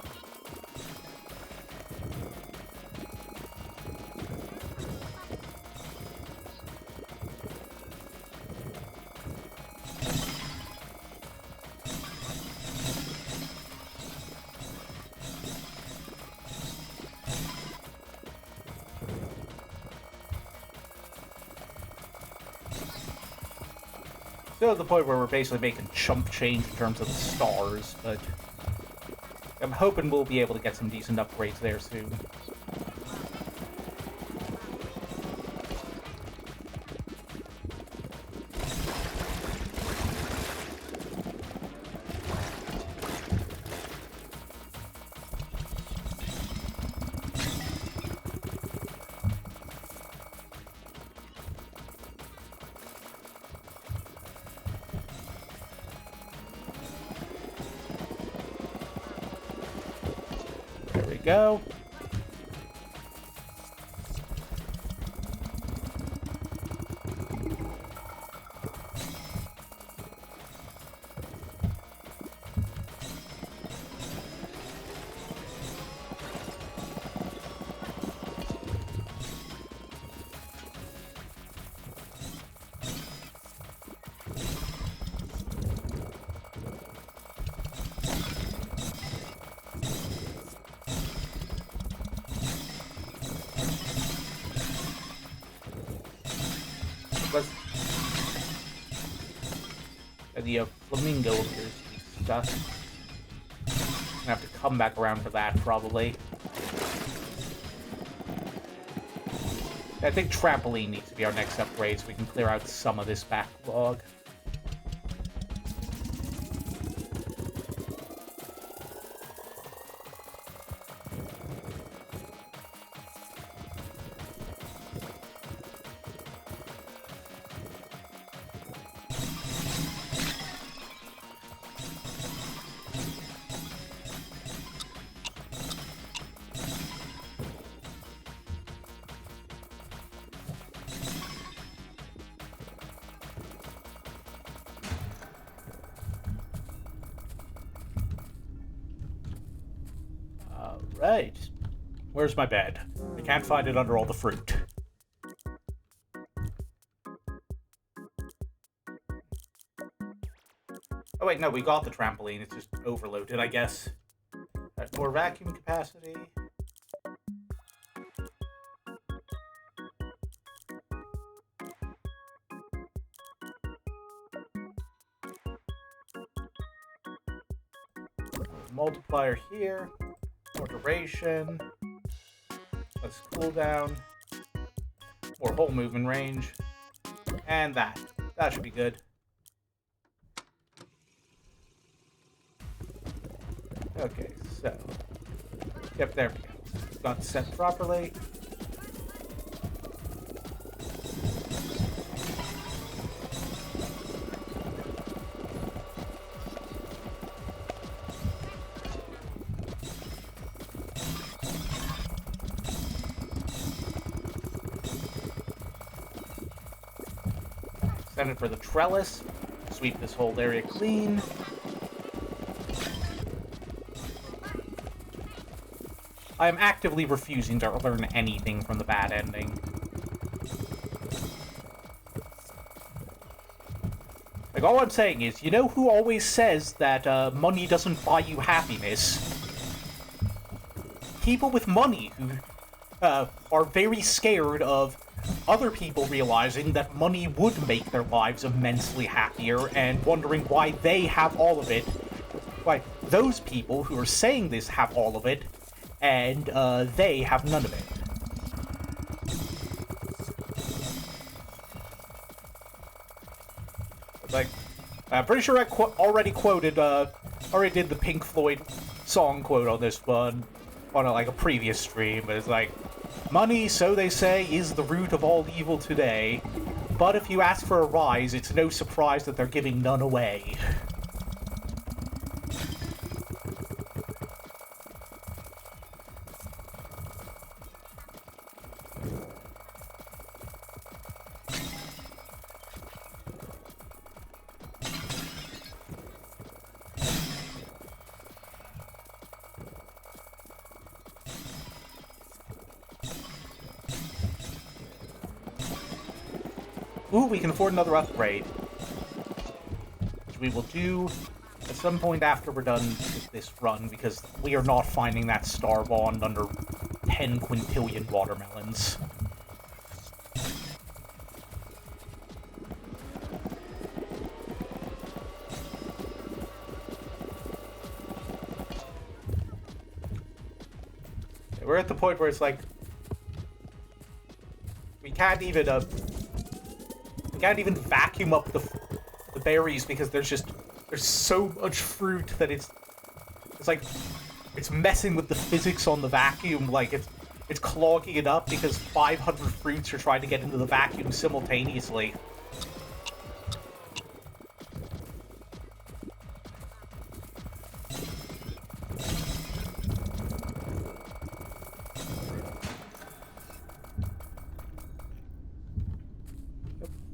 Still at the point where we're basically making chump change in terms of the stars, but I'm hoping we'll be able to get some decent upgrades there soon. There we go. The flamingo appears to be stuck. I'm gonna have to come back around for that, probably. I think trampoline needs to be our next upgrade so we can clear out some of this backlog. Right. Where's my bed? I can't find it under all the fruit. Oh wait, no, we got the trampoline. It's just overloaded, I guess. More vacuum capacity. Multiplier here. More duration. Let's cool down. More whole movement range. And that. That should be good. Okay, so. Yep, there we go. Got set properly. Send it for the trellis. Sweep this whole area clean. I am actively refusing to learn anything from the bad ending. Like, all I'm saying is, you know who always says that money doesn't buy you happiness? People with money who are very scared of other people realizing that money would make their lives immensely happier and wondering why they have all of it. Why, those people who are saying this have all of it, and they have none of it. Like, I'm pretty sure I already did the Pink Floyd song quote on this one, on like a previous stream, but it's like, money, so they say, is the root of all evil today, but if you ask for a rise, it's no surprise that they're giving none away. Ooh, we can afford another upgrade. Which we will do at some point after we're done with this run, because we are not finding that star bond under 10 quintillion watermelons. We're at the point where it's like we can't even vacuum up the berries because there's so much fruit that it's like it's messing with the physics on the vacuum. Like it's clogging it up because 500 fruits are trying to get into the vacuum simultaneously.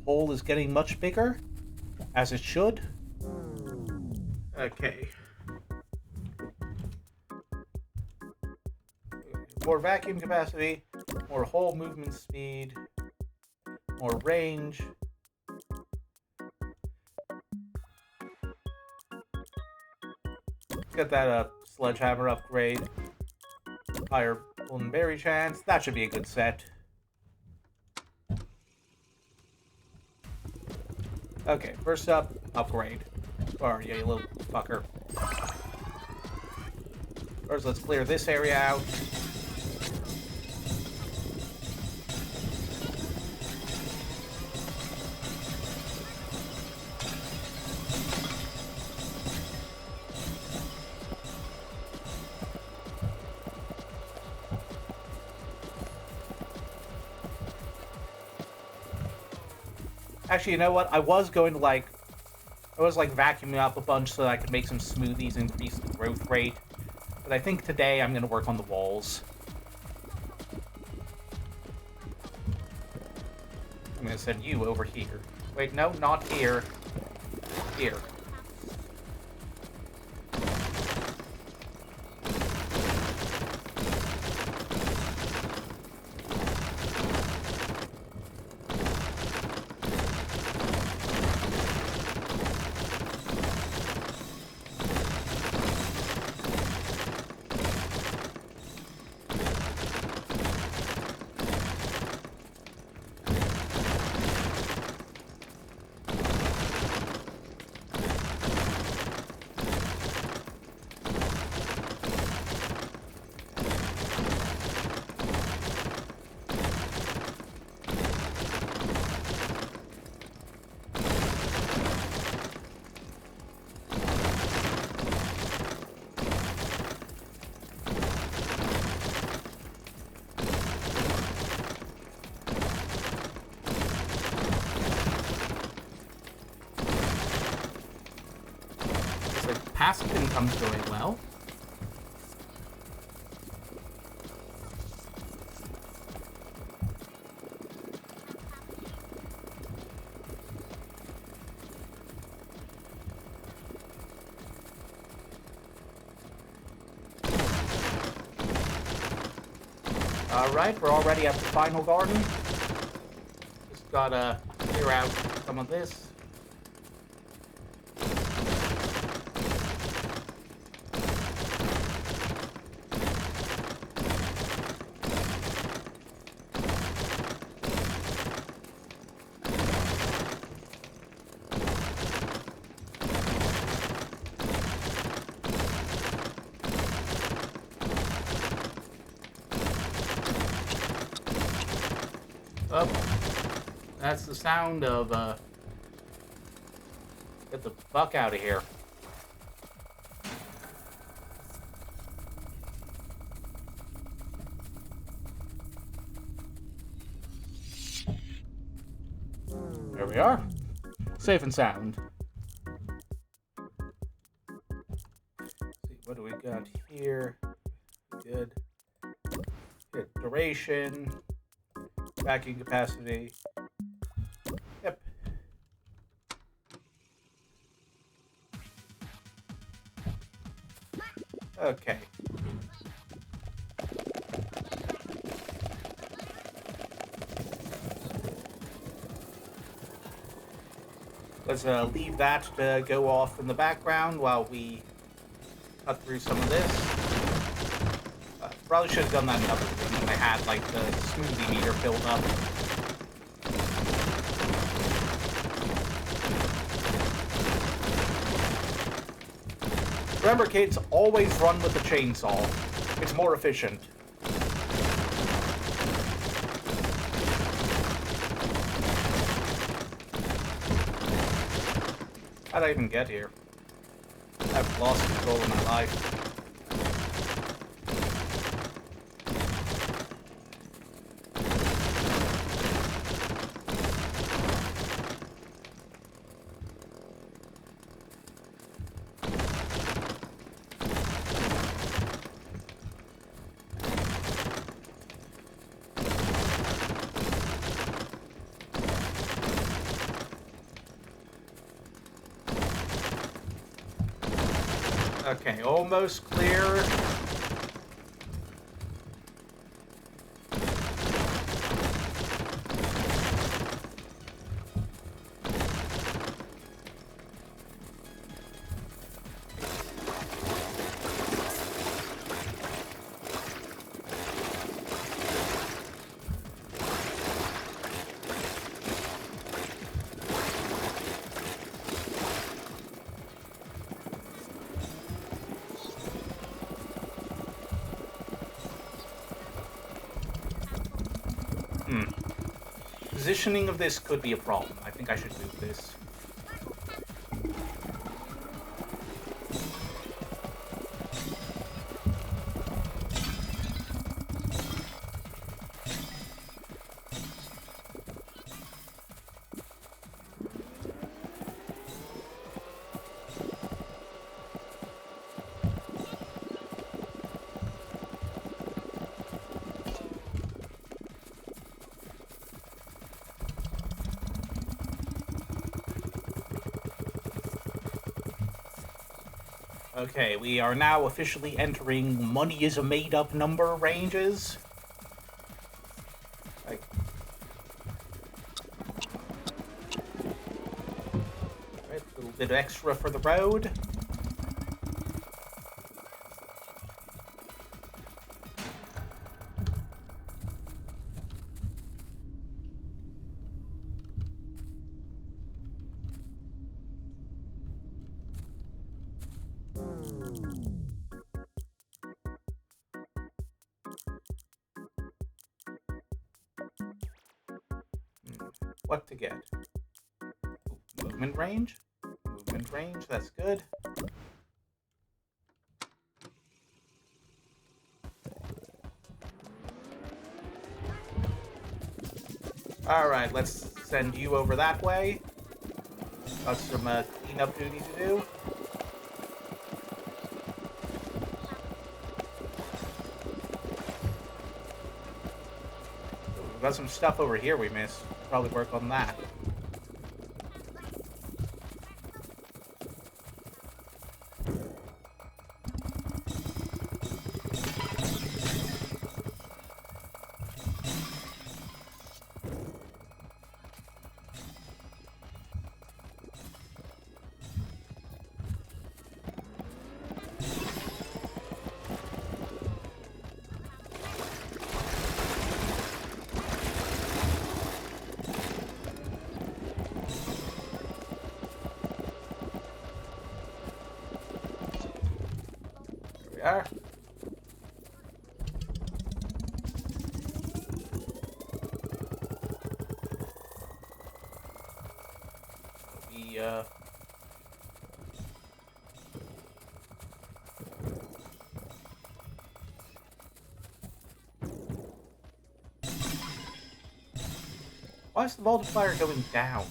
Hole is getting much bigger, as it should. Okay. More vacuum capacity, more hole movement speed, more range. Get that sledgehammer upgrade. Higher golden berry chance. That should be a good set. Okay, first up, upgrade. Where are you little fucker? First, let's clear this area out. Actually, you know what? I was vacuuming up a bunch so that I could make some smoothies, increase the growth rate. But I think today I'm going to work on the walls. I'm going to send you over here. Wait, no, not here. Here. Passive income's going well. Alright, we're already at the final garden. Just gotta clear out some of this. Oh, that's the sound of, get the fuck out of here. There we are. Safe and sound. Let's see, what do we got here? Good. Good duration. Vacuum capacity. Yep. Okay. let's leave that to go off in the background while we cut through some of this. Probably should have done that in another room when I had, like, the smoothie meter filled up. Remember, kids, always run with the chainsaw. It's more efficient. How'd I even get here? I've lost control of my life. Okay, almost clear. Positioning of this could be a problem. I think I should move this. Okay, we are now officially entering money is a made-up number ranges. Like, right, a little bit extra for the road. What to get? Ooh, movement range? Movement range, that's good. Alright, let's send you over that way. Got some cleanup duty to do. Ooh, we've got some stuff over here we missed. Probably work on that. Are. Why is the multiplier going down?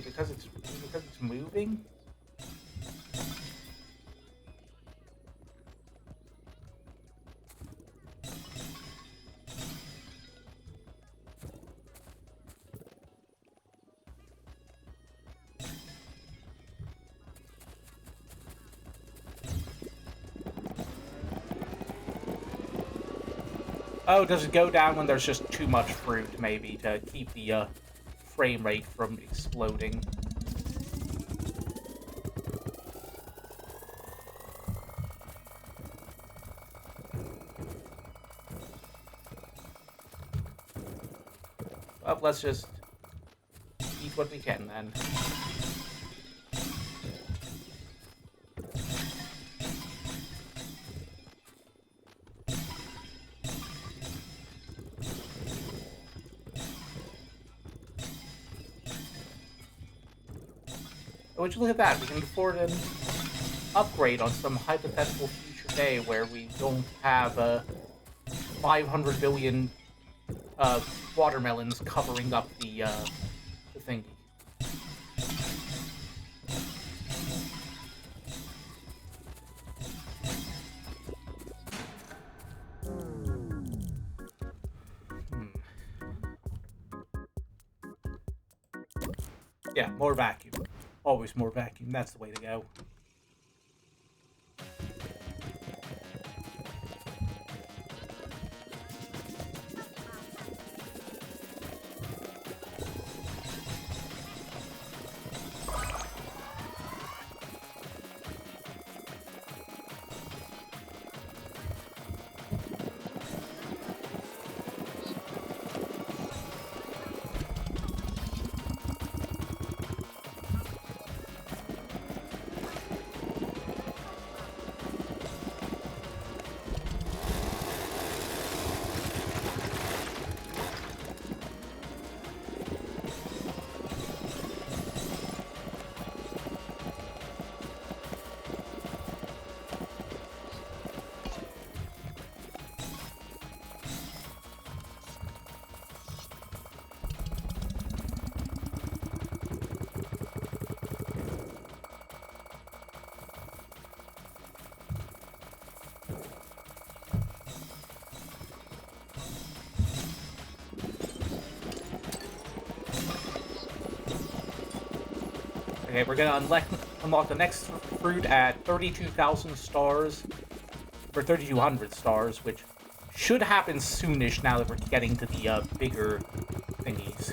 Because it's moving? Oh, does it go down when there's just too much fruit, maybe, to keep the frame rate from exploding? Well, let's just eat what we can, then. Oh, would you look at that? We can afford an upgrade on some hypothetical future day where we don't have 500 billion watermelons covering up the thingy. Yeah, more vacuum. Always more vacuum. That's the way to go. Okay, we're gonna unlock the next fruit at 32,000 stars, or 3,200 stars, which should happen soonish now that we're getting to the bigger thingies.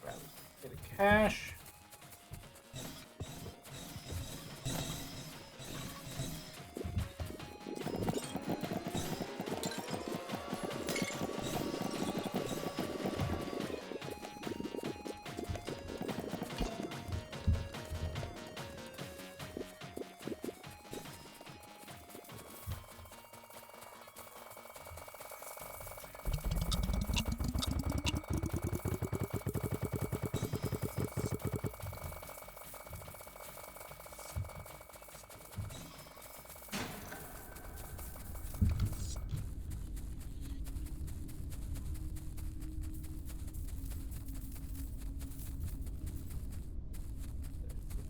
Grab a bit of cash.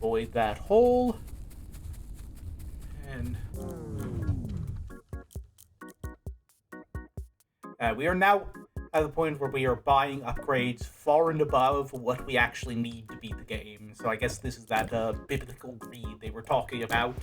Avoid that hole. And we are now at the point where we are buying upgrades far and above what we actually need to beat the game. So I guess this is that biblical greed they were talking about.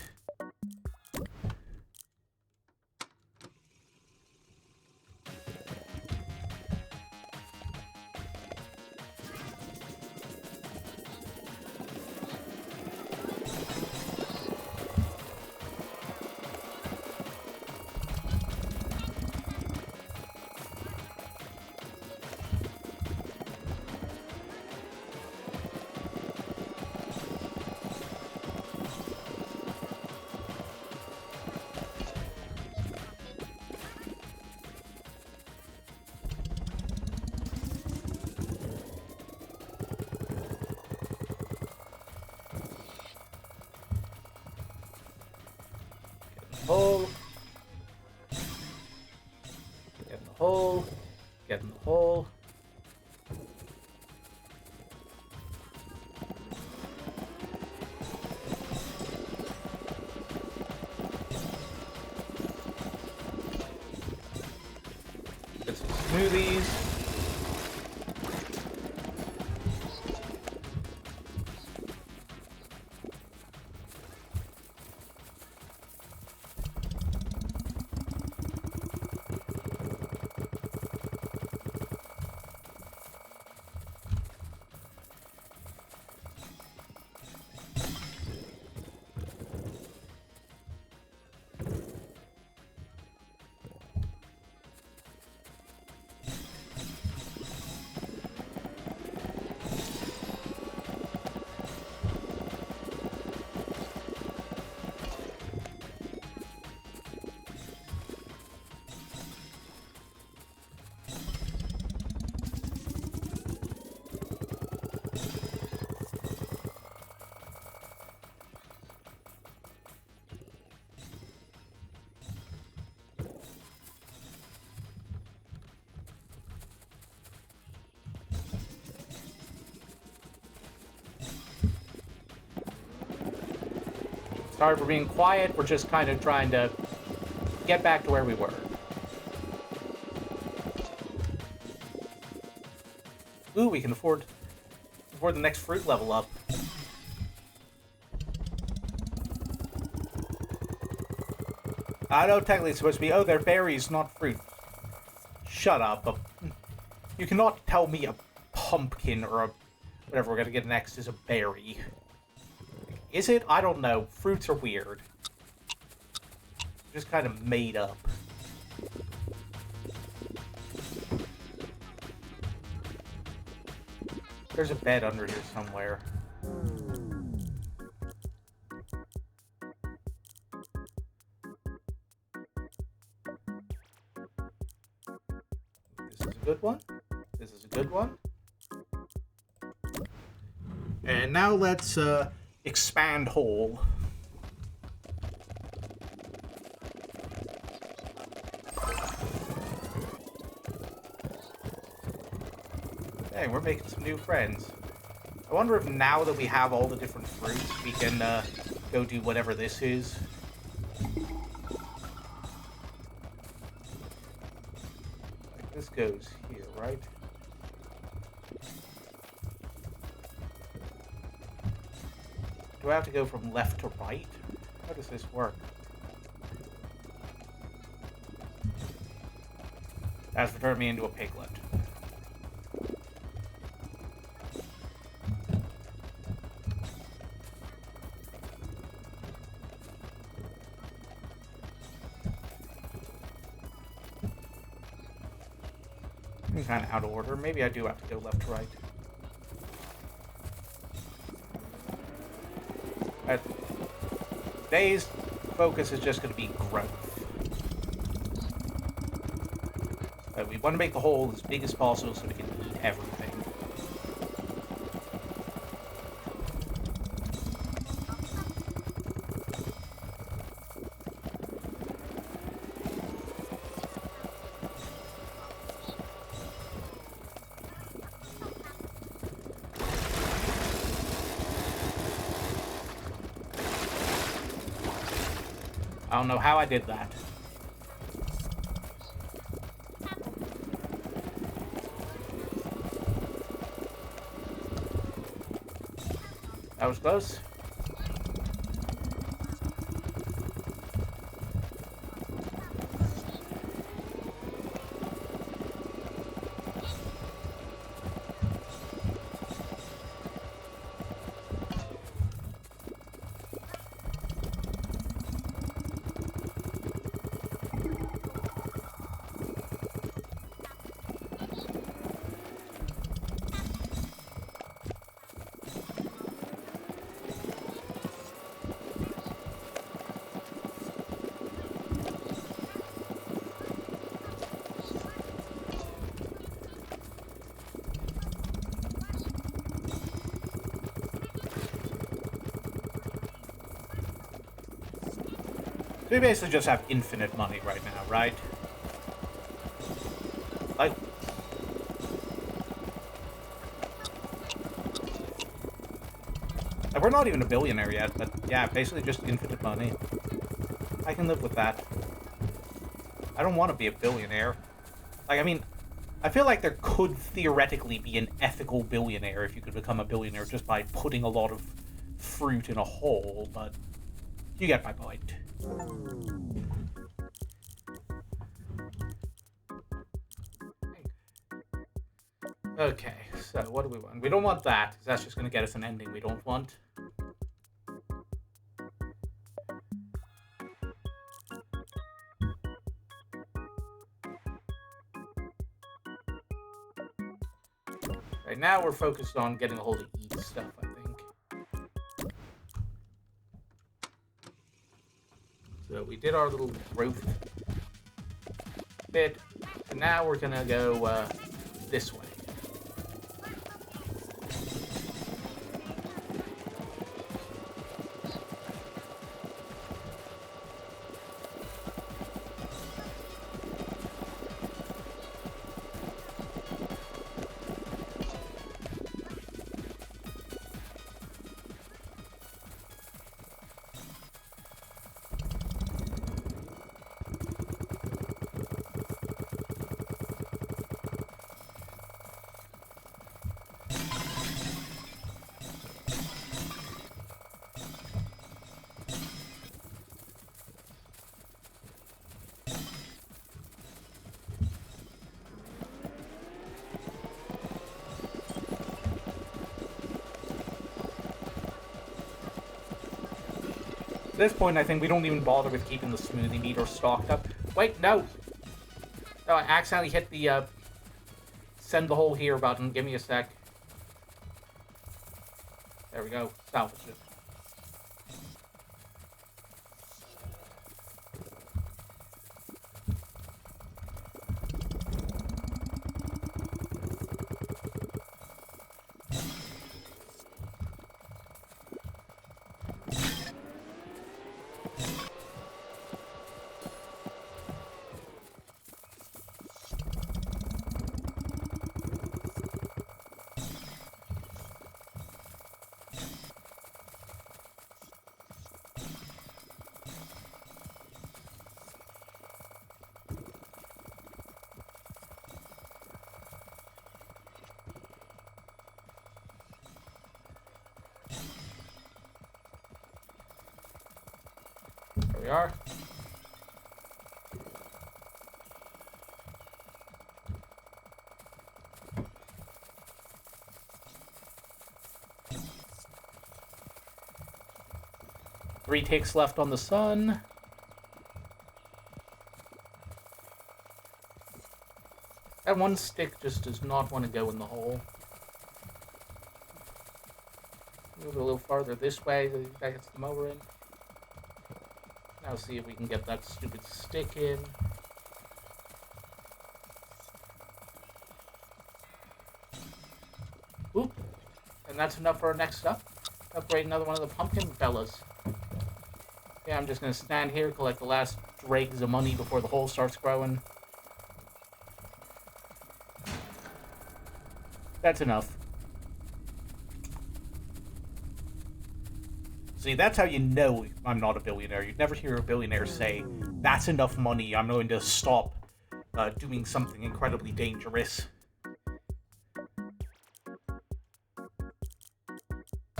hole. Get in the hole. Get some smoothies. Sorry for being quiet, we're just kind of trying to get back to where we were. Ooh, we can afford the next fruit level up. I know technically it's supposed to be, oh, they're berries, not fruit. Shut up. You cannot tell me a pumpkin or a whatever we're gonna get next is a berry. Is it? I don't know. Fruits are weird. Just kind of made up. There's a bed under here somewhere. This is a good one. This is a good one. And now let's, expand hole. Hey, we're making some new friends. I wonder if now that we have all the different fruits, we can go do whatever this is. Like this goes here, right? Do I have to go from left to right? How does this work? That's returned me into a piglet. I'm kind of out of order. Maybe I do have to go left to right. Today's focus is just going to be growth. We want to make the hole as big as possible so we can eat everything. I don't know how I did that. That was close. We basically just have infinite money right now, right? Like, we're not even a billionaire yet, but yeah, basically just infinite money. I can live with that. I don't want to be a billionaire. Like, I mean, I feel like there could theoretically be an ethical billionaire if you could become a billionaire just by putting a lot of fruit in a hole, but you get my point. Okay, so what do we want? We don't want that, because that's just going to get us an ending we don't want. Right now we're focused on getting a hold of eat stuff, I think. So we did our little growth bit, and now we're going to go this way. At this point, I think we don't even bother with keeping the smoothie meter stocked up. Wait, no! No, I accidentally hit the, send the hole here button. Give me a sec. There we go. Salvage it. There we are. Three ticks left on the sun. That one stick just does not want to go in the hole. Move it a little farther this way, that gets the mower in. Now see if we can get that stupid stick in. Oop. And that's enough for our next step. Upgrade another one of the pumpkin fellas. Yeah, I'm just gonna stand here, collect the last dregs of money before the hole starts growing. That's enough. See, that's how you know I'm not a billionaire. You'd never hear a billionaire say, that's enough money, I'm going to stop doing something incredibly dangerous.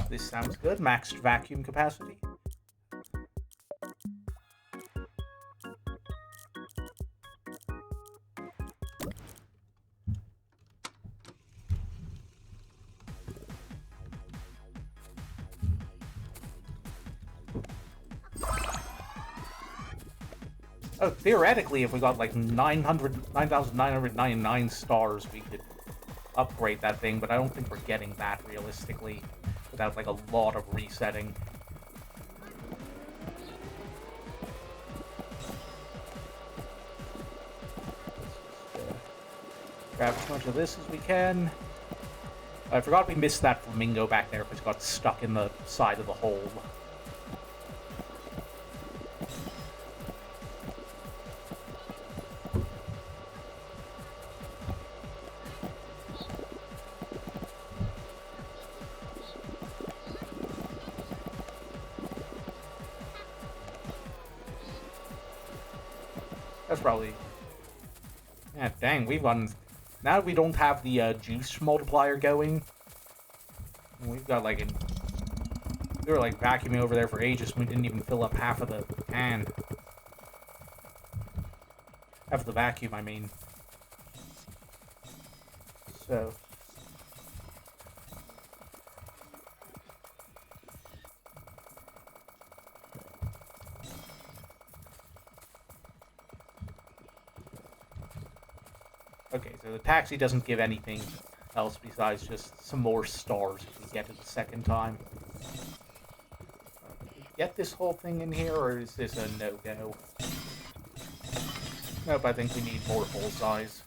This sounds good. Maxed vacuum capacity. Oh, theoretically, if we got like 9,999 stars, we could upgrade that thing, but I don't think we're getting that realistically without like a lot of resetting. Grab as much of this as we can. I forgot we missed that flamingo back there because it got stuck in the side of the hole. That's probably... Yeah, dang, we've gone... Now we don't have the juice multiplier going. We've got like an... We were like vacuuming over there for ages and we didn't even fill up half of the can. Half of the vacuum, I mean. So... Okay, so the taxi doesn't give anything else besides just some more stars if we get it the second time. Get this whole thing in here, or is this a no-go? Nope, I think we need more full size.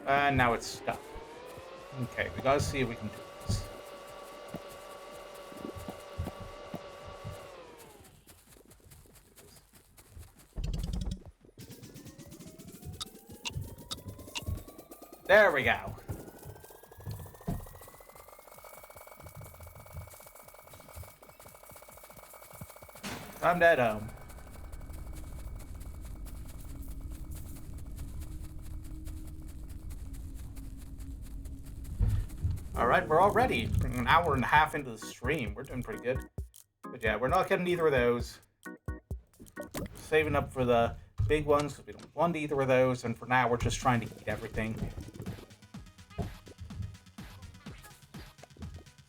And now it's stuck. Okay, we gotta see if we can do this. There we go. I'm dead home. Alright, we're already an hour and a half into the stream. We're doing pretty good. But yeah, we're not getting either of those. Saving up for the big ones, because we don't want either of those, and for now we're just trying to eat everything.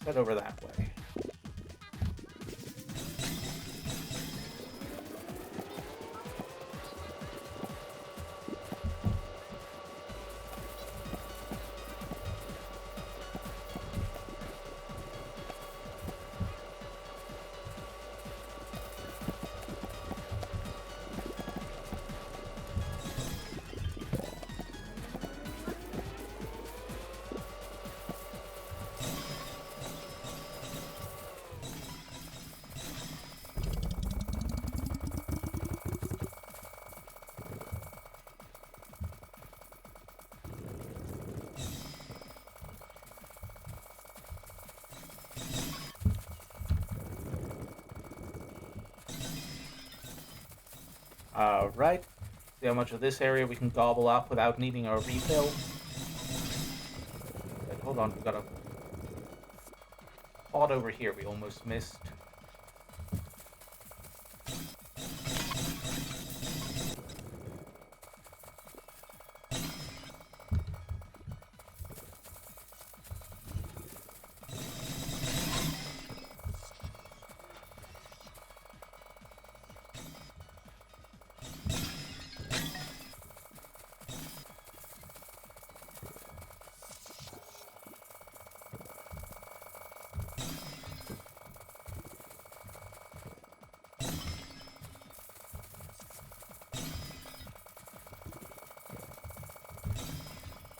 Head over that way. Alright. See how much of this area we can gobble up without needing a refill. Wait, hold on, we got a pot over here we almost missed.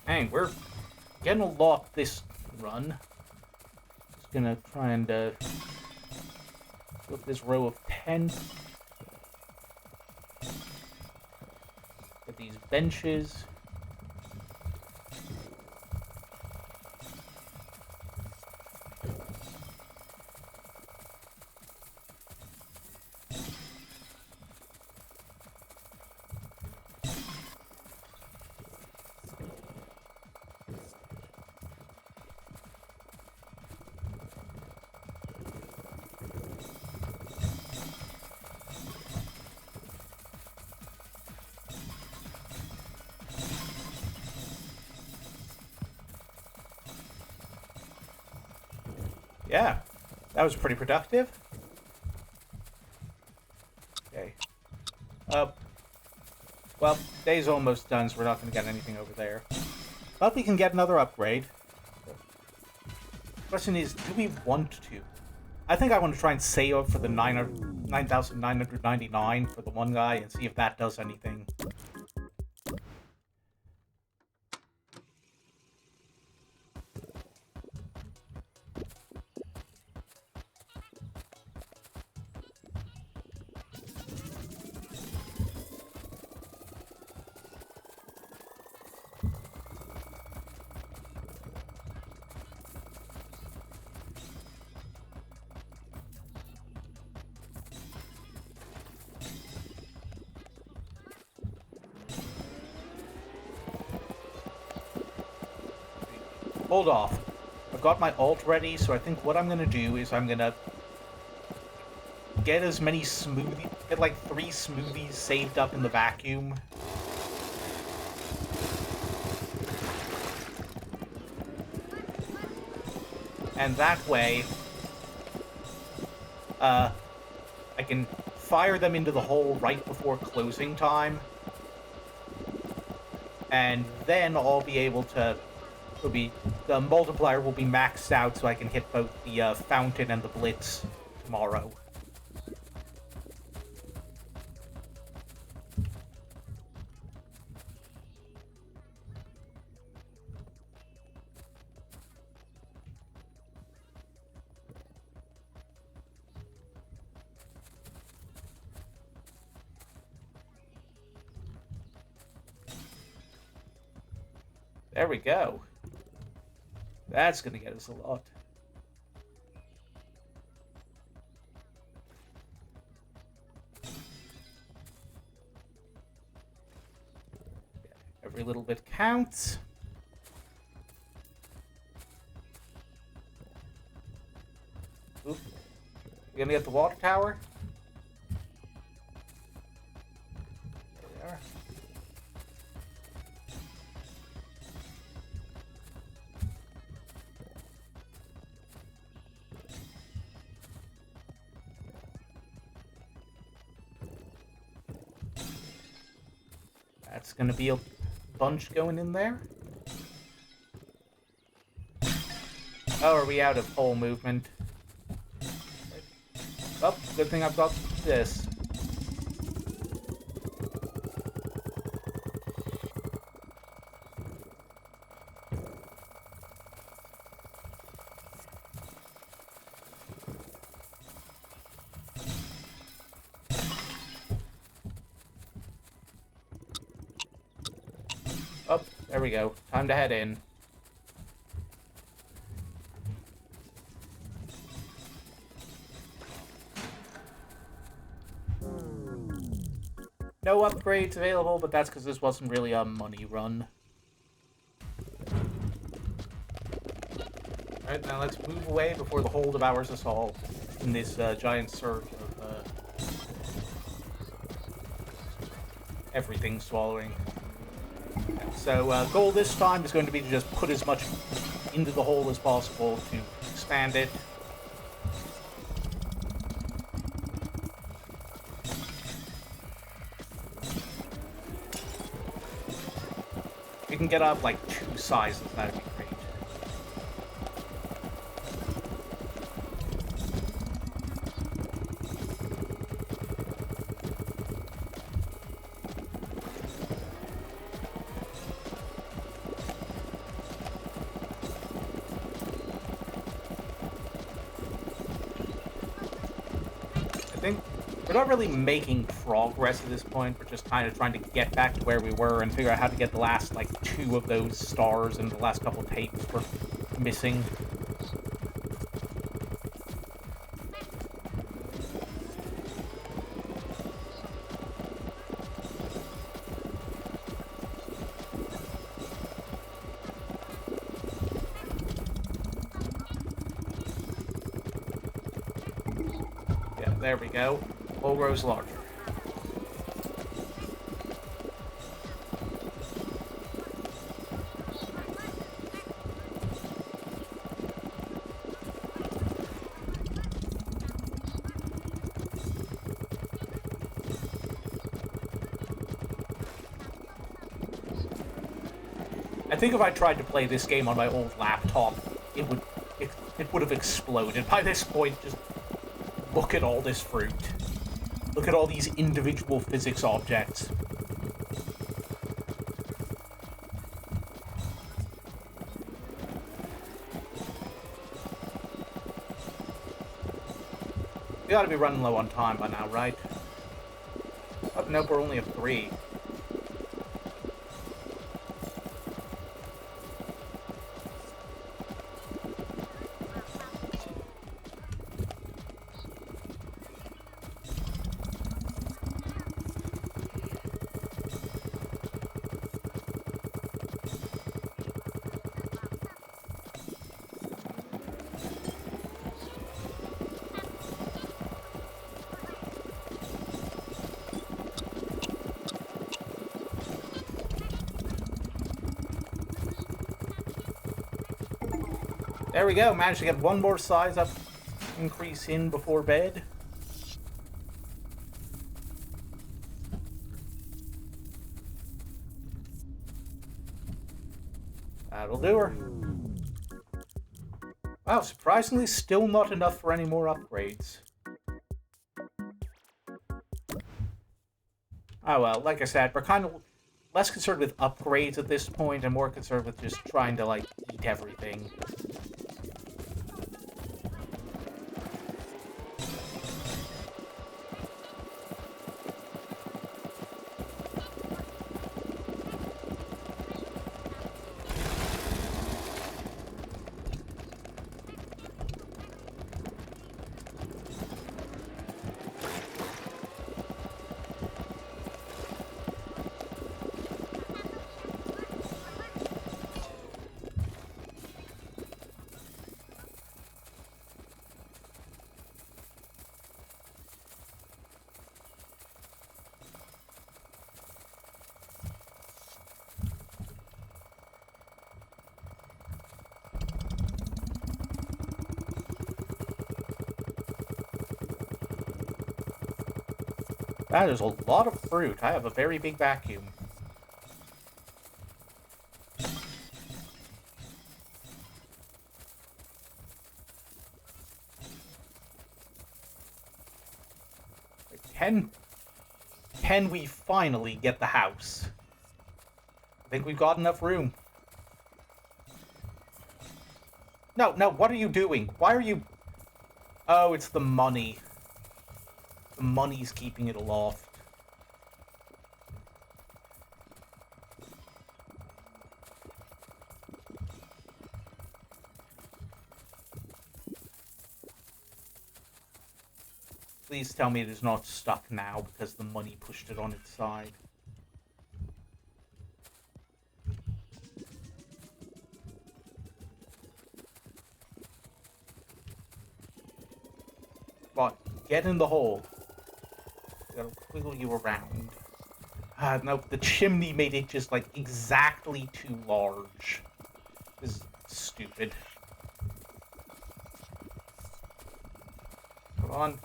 Dang, we're getting a lot this run. Just gonna try and flip this row of 10. Get these benches. Yeah, that was pretty productive. Okay. Well, day's almost done, so we're not going to get anything over there. But we can get another upgrade. Question is, do we want to? I think I want to try and save up for the 9,999 for the one guy and see if that does anything. Hold off. I've got my ult ready, so I think what I'm gonna do is I'm gonna get as many smoothies, get like 3 smoothies saved up in the vacuum. And that way, I can fire them into the hole right before closing time. And then I'll be able to... the multiplier will be maxed out so I can hit both the fountain and the blitz tomorrow. There we go. That's gonna get us a lot. Every little bit counts. Oop. You gonna get the water tower? There we are. That's gonna be a bunch going in there. Oh, are we out of pole movement? Oh, good thing I've got this. Oh, there we go. Time to head in. No upgrades available, but that's because this wasn't really a money run. Alright, now let's move away before the hold devours us all in this giant surge of everything swallowing. So goal this time is going to be to just put as much into the hole as possible to expand it. If you can get up like 2 sizes, that'd be great. I think we're not really making progress at this point. We're just kind of trying to get back to where we were and figure out how to get the last, like, 2 of those stars and the last couple tapes we're missing. Yeah, there we go. Hole grows larger. think if I tried to play this game on my old laptop, it would have exploded. By this point, just look at all this fruit. Look at all these individual physics objects. We gotta be running low on time by now, right? Oh, nope, we're only at 3. There we go, managed to get one more size up increase in before bed. That'll do her. Wow, surprisingly still not enough for any more upgrades. Oh well, like I said, we're kind of less concerned with upgrades at this point and more concerned with just trying to, like, eat everything. That is a lot of fruit. I have a very big vacuum. Can we finally get the house? I think we've got enough room. No, what are you doing? Why are you... Oh, it's the money. The money's keeping it aloft. Please tell me it is not stuck now because the money pushed it on its side. But get in the hole. Gotta wiggle you around. Nope, the chimney made it just, like, exactly too large. This is stupid. Come on.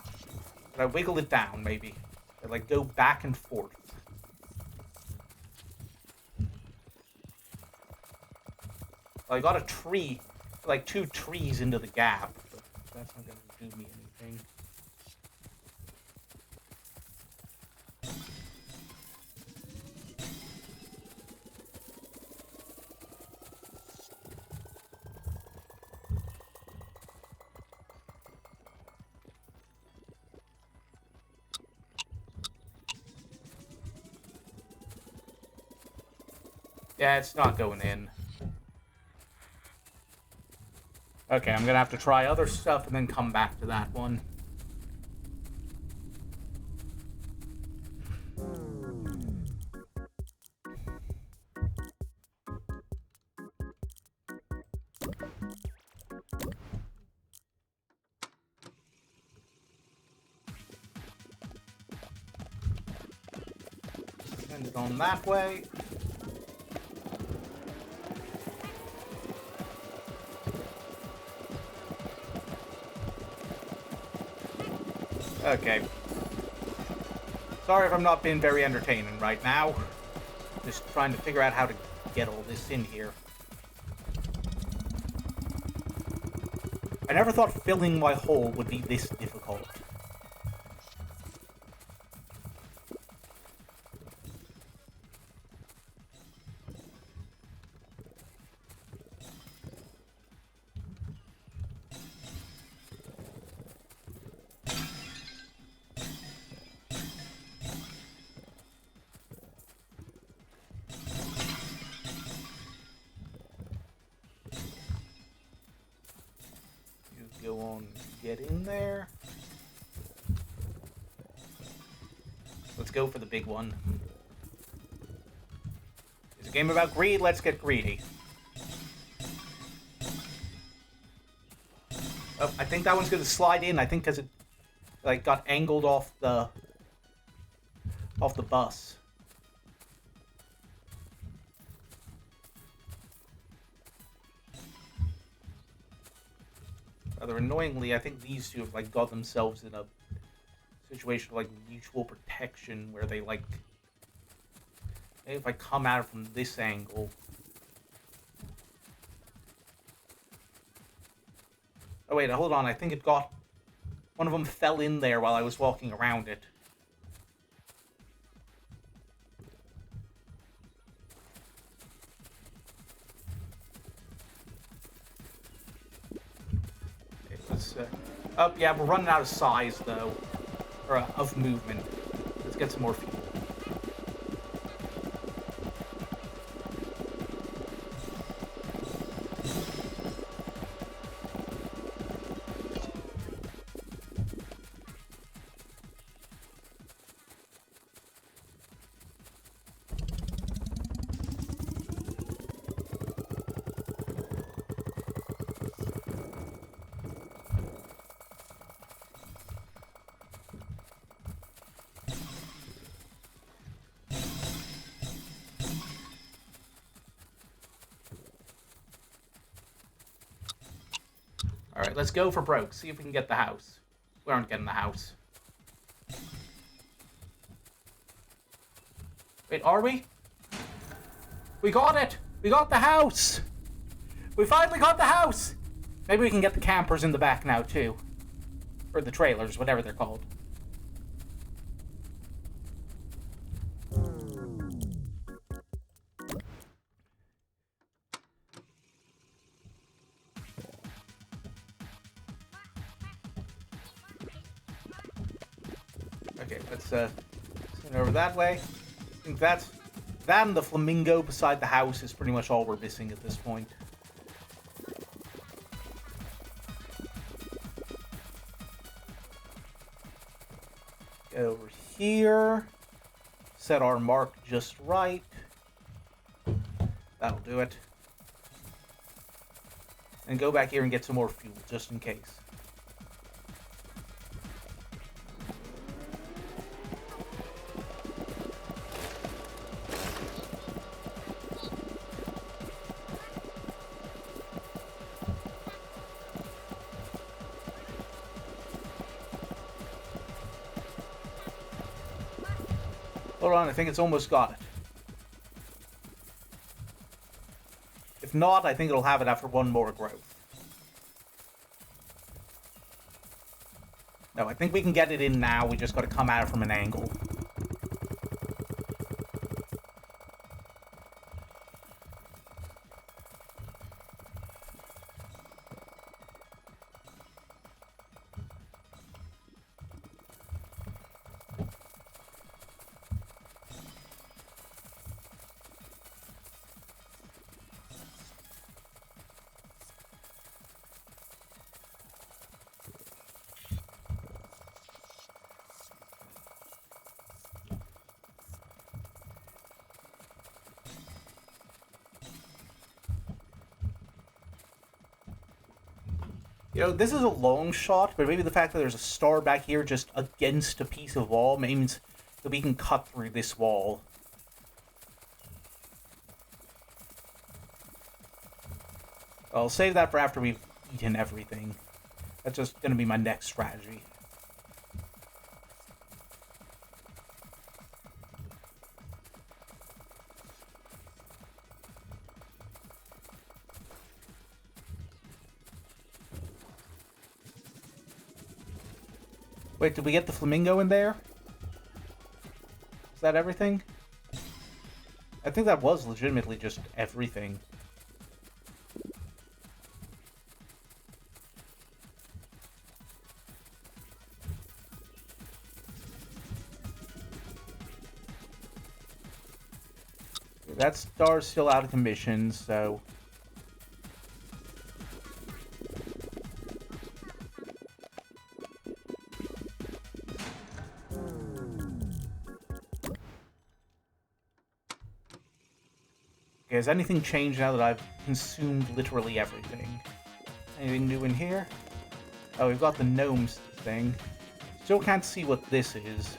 Did I wiggle it down, maybe? Did I, like, go back and forth? Well, I got a tree, like, 2 trees into the gap, but that's not gonna do me anything. Yeah, it's not going in. Okay, I'm gonna have to try other stuff and then come back to that one. Send it on that way. Okay. Sorry if I'm not being very entertaining right now. Just trying to figure out how to get all this in here. never thought filling my hole would be this difficult. Go on, get in there. Let's go for the big one. It's a game about greed, let's get greedy. Oh, I think that one's gonna slide in, I think because it like got angled off the bus. Rather annoyingly, I think these two have like got themselves in a situation of like mutual protection where they like, maybe if I come at it from this angle. Oh wait, hold on, I think it got, one of them fell in there while I was walking around it. Oh, yeah, we're running out of size, though. Or, of movement. Let's get some more fuel. Alright, let's go for broke. See if we can get the house. We aren't getting the house. Wait, are we? We got it! We got the house! We finally got the house! Maybe we can get the campers in the back now, too. Or the trailers, whatever they're called. Okay, let's send over that way. I think that and the flamingo beside the house is pretty much all we're missing at this point. Get over here. Set our mark just right. That'll do it. And go back here and get some more fuel, just in case. Hold on, I think it's almost got it. If not, I think it'll have it after one more growth. No, I think we can get it in now. We just got to come at it from an angle. You know, this is a long shot, but maybe the fact that there's a star back here just against a piece of wall means that we can cut through this wall. I'll save that for after we've eaten everything. That's just going to be my next strategy. Wait, did we get the flamingo in there? Is that everything? I think that was legitimately just everything. That star's still out of commission, so... Okay, has anything changed now that I've consumed literally everything? Anything new in here? Oh, we've got the gnomes thing. Still can't see what this is.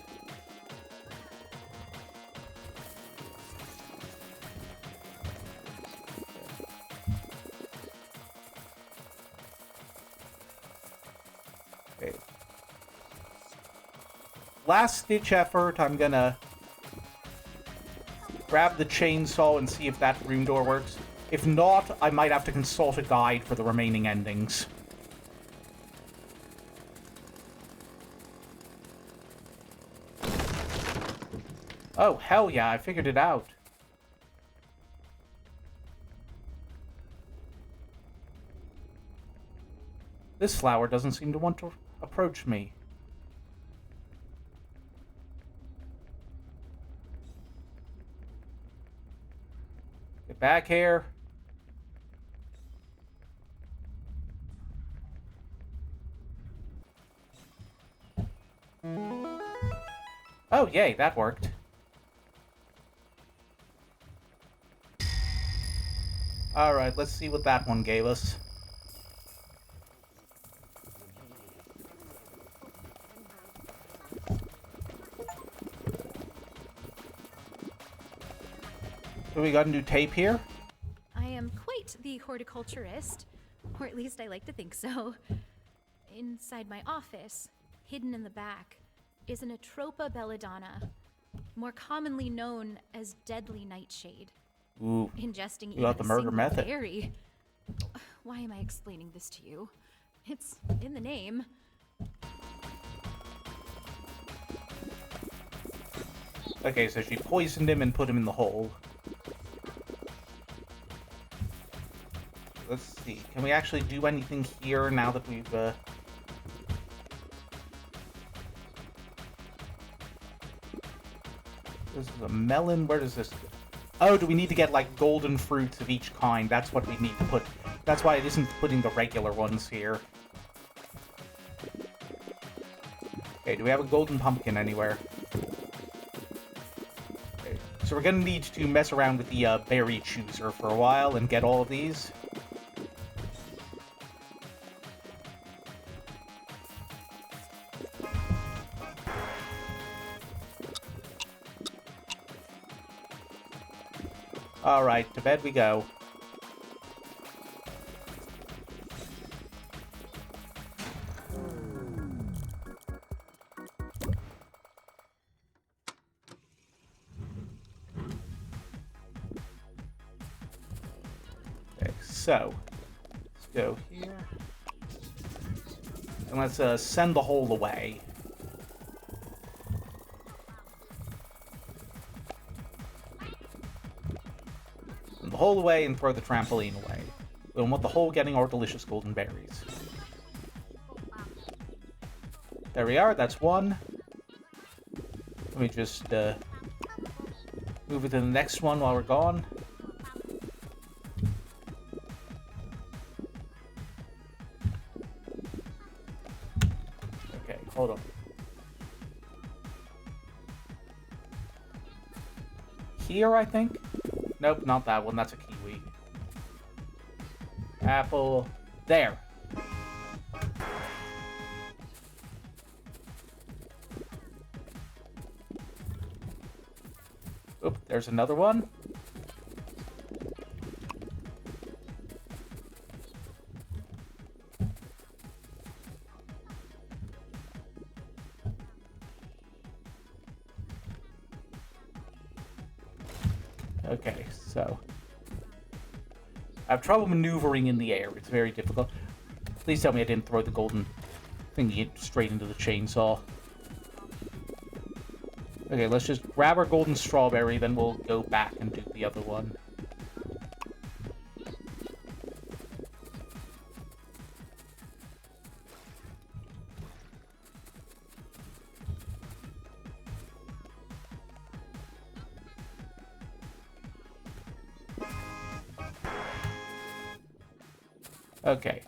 Okay. Last ditch effort, I'm gonna grab the chainsaw and see if that room door works. If not, I might have to consult a guide for the remaining endings. Oh, hell yeah, I figured it out. This flower doesn't seem to want to approach me. Get back here. Oh, yay, that worked. Alright, let's see what that one gave us. So we got a new tape here? I am quite the horticulturist, or at least I like to think so. Inside my office, hidden in the back, is an Atropa belladonna, more commonly known as deadly nightshade. Ooh. Ingesting You got even the a murder single method. berry. Why am I explaining this to you? It's in the name. Okay, so she poisoned him and put him in the hole. Let's see. Can we actually do anything here now that we've, This is a melon. Where does this... Oh, do we need to get, like, golden fruits of each kind? That's what we need to put. That's why it isn't putting the regular ones here. Okay, do we have a golden pumpkin anywhere? Okay, so we're gonna need to mess around with the berry chooser for a while and get all of these. Alright, to bed we go. Okay, so let's go here. And let's send the hole away. Send the hole away and throw the trampoline away. We don't want the hole getting our delicious golden berries. There we are, that's one. Let me just move it to the next one while we're gone. Okay, hold on. Here, I think? Nope, not that one. That's a kiwi. Apple. There. Oop, there's another one. Okay, so I have trouble maneuvering in the air. It's very difficult. Please tell me I didn't throw the golden thinking it straight into the chainsaw. Okay, let's just grab our golden strawberry, then we'll go back and do the other one. Okay.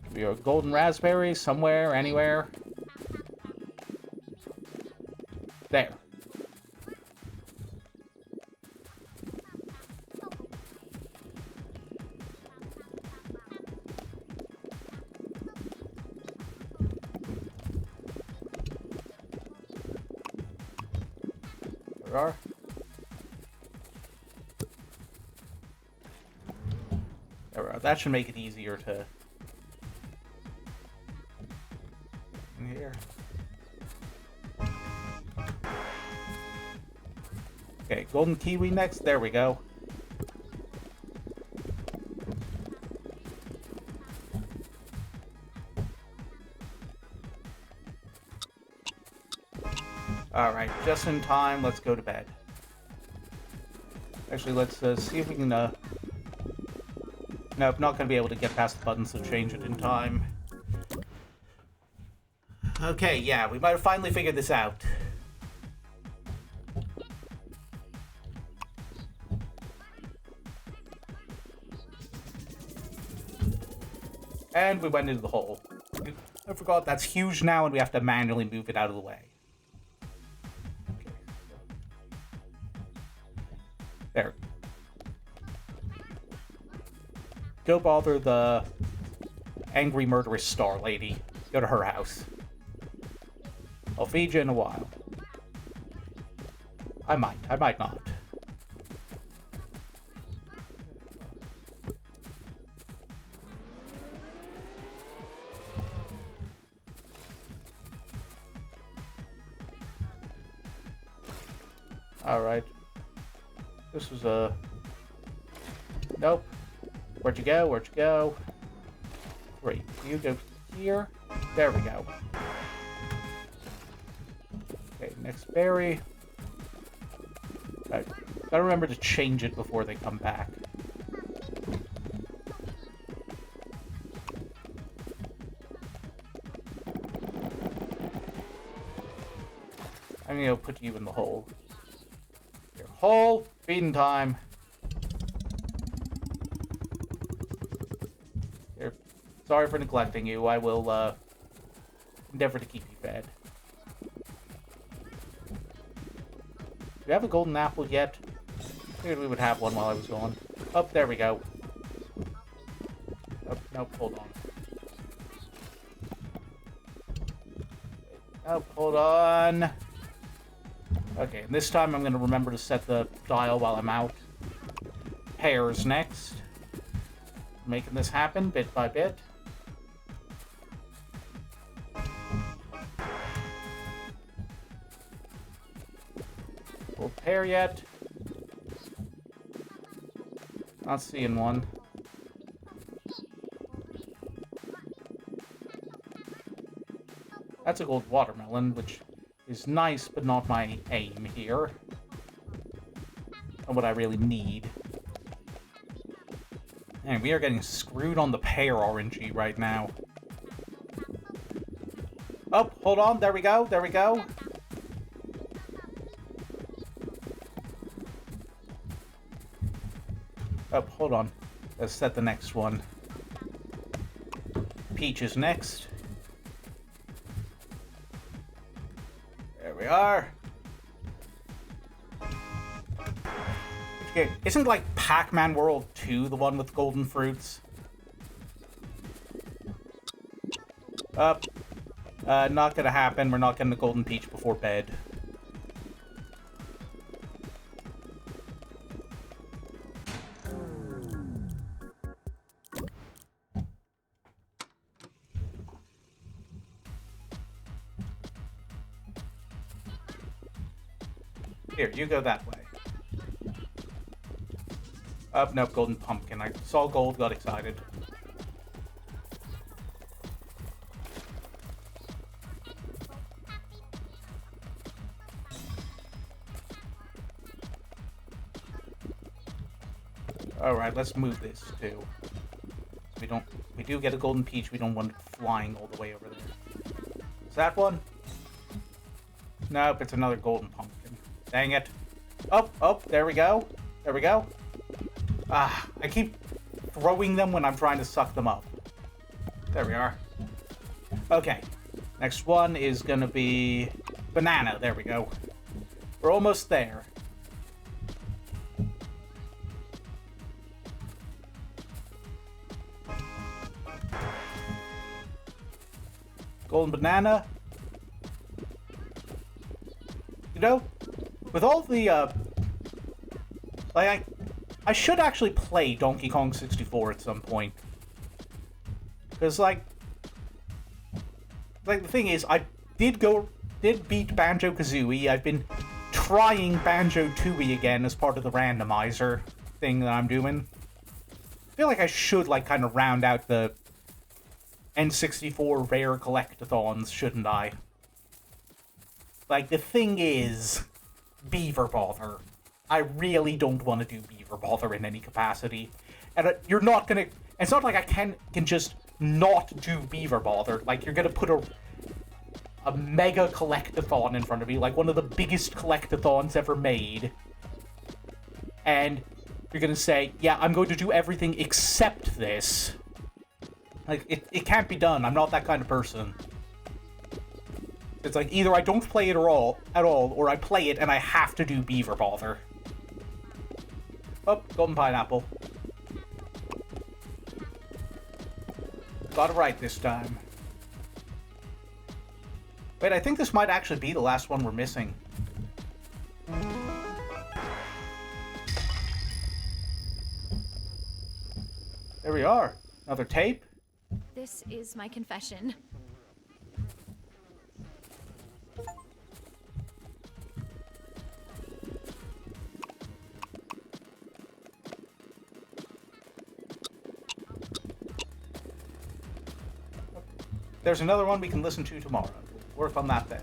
Give me a golden raspberry somewhere, anywhere. There. There we are. There we are. That should make it easier to... in here. Okay, golden kiwi next. There we go. Alright, just in time. Let's go to bed. Actually, let's see if we can... Nope, not going to be able to get past the buttons to change it in time. Okay, yeah, we might have finally figured this out. And we went into the hole. I forgot that's huge now, and we have to manually move it out of the way. Okay. There. Go bother the angry murderous star lady. Go to her house. I'll feed you in a while. I might not. Alright. This was a... Nope. Where'd you go? Where'd you go? Great. You go here. There we go. Okay, next berry. Right. Gotta remember to change it before they come back. I'm gonna put you in the hole. Your hole, feeding time. Here. Sorry for neglecting you. I will endeavor to keep you fed. Do we have a golden apple yet? Figured we would have one while I was gone. Oh, there we go. Oh, nope, hold on. Oh, hold on. Okay, and this time I'm going to remember to set the dial while I'm out. Pears next. Making this happen bit by bit. Full pear yet. Not seeing one. That's a gold watermelon, which is nice, but not my aim here. And what I really need. And we are getting screwed on the pear RNG right now. Oh, hold on. There we go. There we go. Oh, hold on. Let's set the next one. Peach is next. There we are. Okay, isn't like Pac-Man World 2 the one with golden fruits? Not gonna happen. We're not getting the golden peach before bed. Here, you go that way. Nope, golden pumpkin. I saw gold, got excited. Alright, let's move this, too. We do get a golden peach, we don't want it flying all the way over there. Is that one? Nope, it's another golden pumpkin. Dang it. Oh, there we go. There we go. Ah, I keep throwing them when I'm trying to suck them up. There we are. Okay. Next one is gonna be banana. There we go. We're almost there. Golden banana. You know, with all the, like, I should actually play Donkey Kong 64 at some point. Because, like, the thing is, I did beat Banjo-Kazooie. I've been trying Banjo-Tooie again as part of the randomizer thing that I'm doing. I feel like I should, like, kind of round out the N64 rare collectathons, shouldn't I? Like, the thing is, Beaver Bother. I really don't want to do Beaver Bother in any capacity. And you're not gonna... It's not like I can just not do Beaver Bother. Like, you're gonna put a mega collectathon in front of me, like one of the biggest collectathons ever made. And you're gonna say, yeah, I'm going to do everything except this. Like, it can't be done. I'm not that kind of person. It's like, either I don't play it at all, or I play it and I have to do Beaver Bother. Oh, golden pineapple. Got it right this time. Wait, I think this might actually be the last one we're missing. There we are. Another tape. This is my confession. There's another one we can listen to tomorrow. We'll work on that then.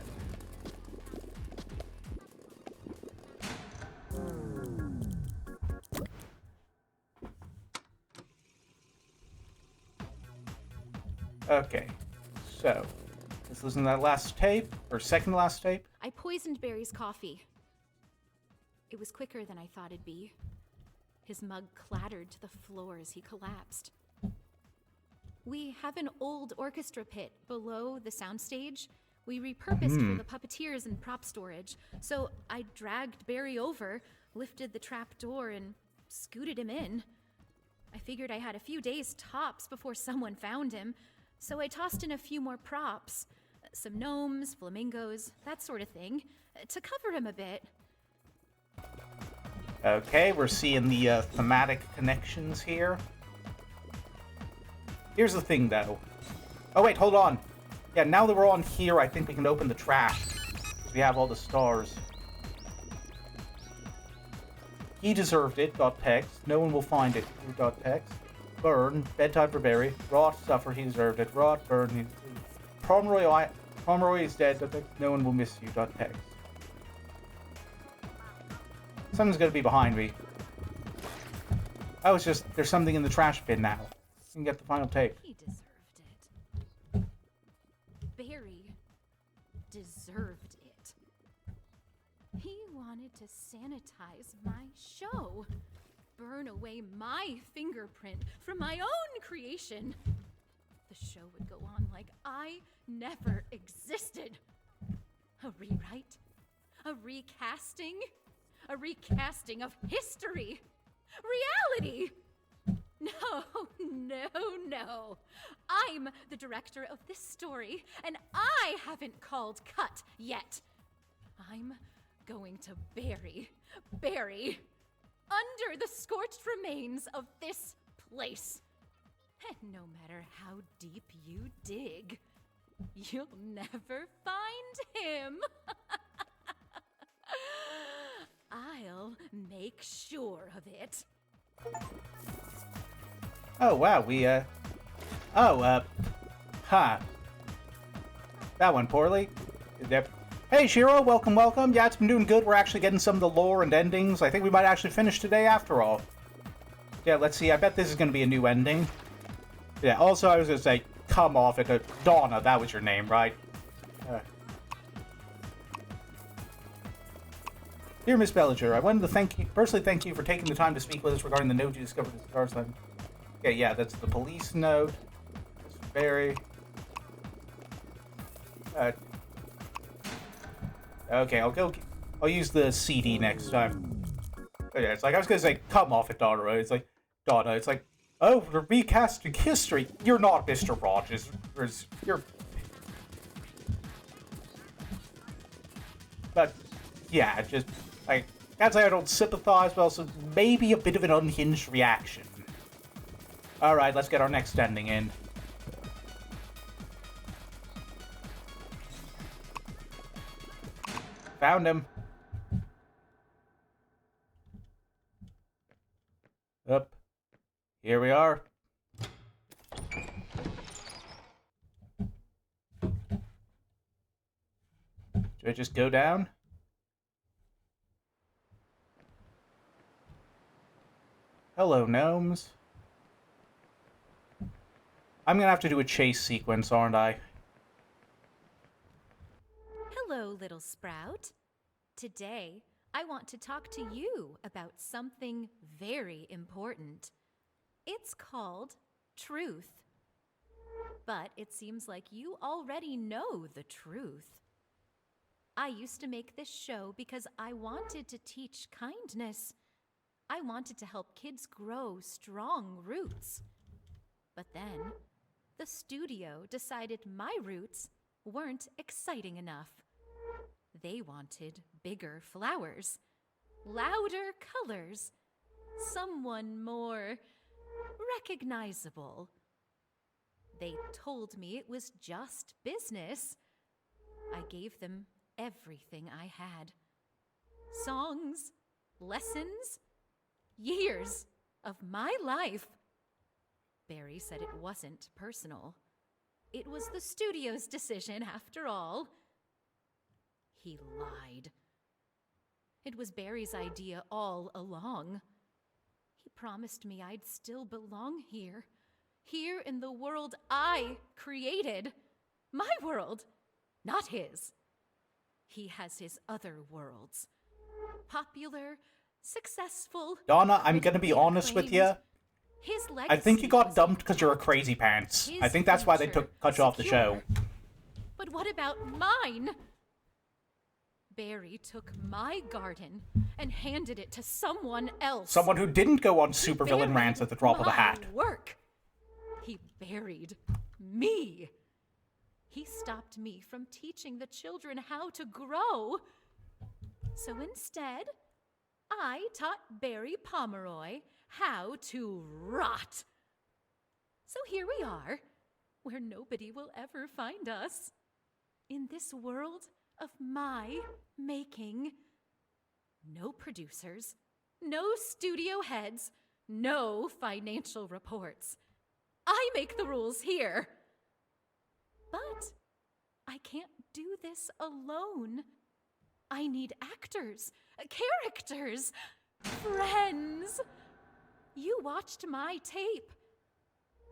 Okay, so let's listen to that last tape, or second last tape. I poisoned Barry's coffee. It was quicker than I thought it'd be. His mug clattered to the floor as he collapsed. We have an old orchestra pit below the soundstage. We repurposed for the puppeteers and prop storage. So I dragged Barry over, lifted the trap door, and scooted him in. I figured I had a few days tops before someone found him, so I tossed in a few more props. Some gnomes, flamingos, that sort of thing, to cover him a bit. Okay, we're seeing the thematic connections here. Here's the thing, though. Oh, wait, hold on. Yeah, now that we're on here, I think we can open the trash. We have all the stars. He deserved it, dot text. No one will find it, dot text. Burn, bedtime for Barry. Rot, suffer, he deserved it. Rot, burn, he... Pomeroy is dead, dot text. No one will miss you, dot text. Something's gonna be behind me. Oh, it's just, there's something in the trash bin now. You can get the final tape. He deserved it. Barry deserved it. He wanted to sanitize my show. Burn away my fingerprint from my own creation. The show would go on like I never existed. A rewrite? A recasting? A recasting of history? Reality? No. I'm the director of this story, and I haven't called cut yet. I'm going to bury under the scorched remains of this place. And no matter how deep you dig, you'll never find him. I'll make sure of it. Oh, wow, that went poorly. Yep. Hey, Shiro, welcome. Yeah, it's been doing good. We're actually getting some of the lore and endings. I think we might actually finish today after all. Yeah, let's see. I bet this is going to be a new ending. Yeah, also I was going to say, come off it. Donna, that was your name, right? Dear Miss Bellinger, I wanted to personally thank you for taking the time to speak with us regarding the note you discovered at the car sign. Okay, yeah, that's the police note. It's very... okay, I'll use the CD next time. But yeah, it's like, I was gonna say, come off it, Donna. It's like, Donna, it's like, oh, we're recasting history. You're not Mr. Rogers. You're... But, yeah, just... I can't say I don't sympathize, but also maybe a bit of an unhinged reaction. Alright, let's get our next ending in. Found him. Up. Here we are. Should I just go down? Hello, gnomes. I'm gonna have to do a chase sequence, aren't I? Hello, little sprout. Today, I want to talk to you about something very important. It's called truth. But it seems like you already know the truth. I used to make this show because I wanted to teach kindness. I wanted to help kids grow strong roots. But then, the studio decided my roots weren't exciting enough. They wanted bigger flowers, louder colors, someone more recognizable. They told me it was just business. I gave them everything I had. Songs, lessons, years of my life. Barry said it wasn't personal. It was the studio's decision after all. He lied. It was Barry's idea all along. He promised me I'd still belong here in the world I created. My world, not his. He has his other worlds. Popular, successful. Donna, I'm gonna be honest with you. His legacy I think you got dumped because you're a crazy pants. I think that's why they cut you off the show. But what about mine? Barry took my garden and handed it to someone else. Someone who didn't go on supervillain rants at the drop of a hat. Work. He buried me. He stopped me from teaching the children how to grow. So instead, I taught Barry Pomeroy how to rot. So here we are, where nobody will ever find us. In this world of my making. No producers, no studio heads, no financial reports. I make the rules here. But I can't do this alone. I need actors, characters, friends. You watched my tape.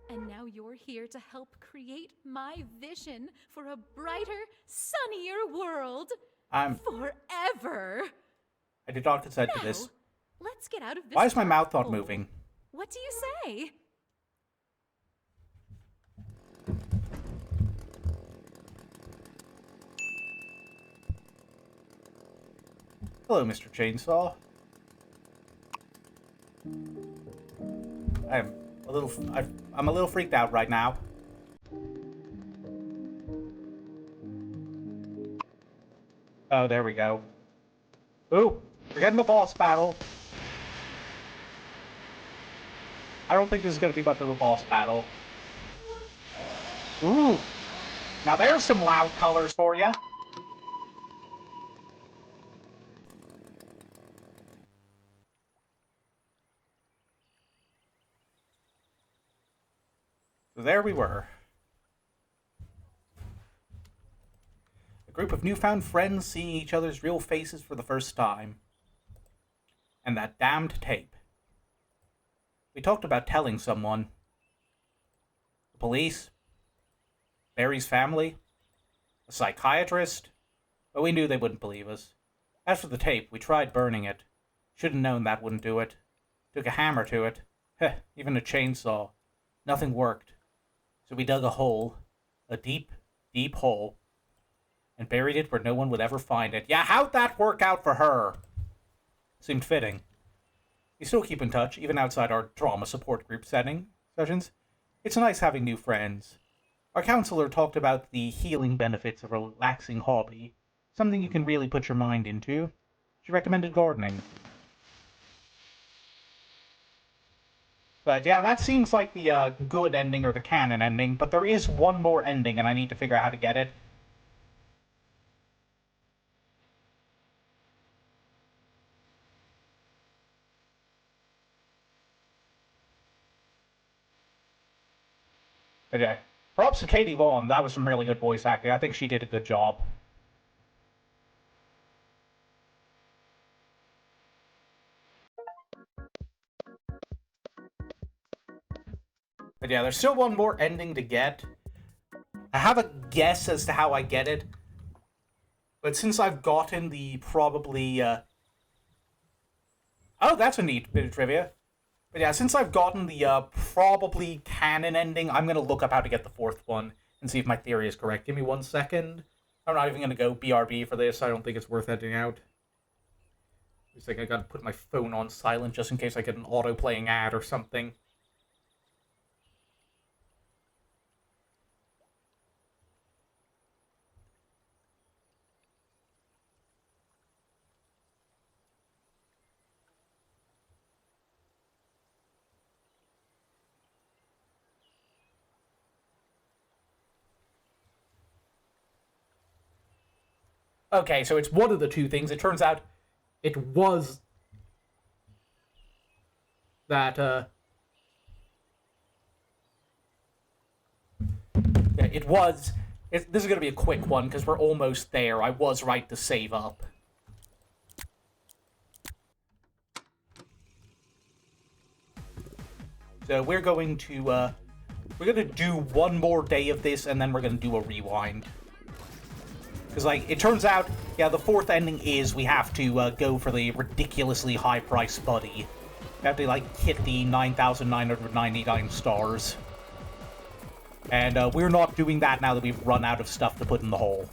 And now you're here to help create my vision for a brighter, sunnier world. Forever. I did not consent to this. Let's get out of this. Why is my mouth not moving? What do you say? Hello, Mr. Chainsaw. I'm a little freaked out right now. Oh, there we go. Ooh, we're getting the boss battle. I don't think this is going to be much of a boss battle. Ooh, now there's some loud colors for you. So there we were. A group of newfound friends seeing each other's real faces for the first time. And that damned tape. We talked about telling someone. The police? Barry's family? A psychiatrist? But we knew they wouldn't believe us. As for the tape, we tried burning it. Should have known that wouldn't do it. Took a hammer to it. Heh, even a chainsaw. Nothing worked. So we dug a hole. A deep, deep hole. And buried it where no one would ever find it. Yeah, how'd that work out for her? Seemed fitting. We still keep in touch, even outside our drama support group sessions. It's nice having new friends. Our counselor talked about the healing benefits of a relaxing hobby. Something you can really put your mind into. She recommended gardening. But yeah, that seems like the good ending or the canon ending, but there is one more ending and I need to figure out how to get it. But yeah, props to Katie Vaughn. That was some really good voice acting. I think she did a good job. But yeah, there's still one more ending to get. I have a guess as to how I get it. But since I've gotten the probably... Oh, that's a neat bit of trivia. But yeah, since I've gotten the probably canon ending, I'm going to look up how to get the fourth one and see if my theory is correct. Give me 1 second. I'm not even going to go BRB for this. I don't think it's worth editing out. It's like I got to put my phone on silent just in case I get an auto-playing ad or something. Okay, so it's one of the two things. It turns out it was that, yeah, it was... this is going to be a quick one, because we're almost there. I was right to save up. So we're going to do one more day of this, and then we're going to do a rewind. Because, like, it turns out, yeah, the fourth ending is we have to go for the ridiculously high-priced buddy. We have to, like, hit the 9,999 stars. And we're not doing that now that we've run out of stuff to put in the hole.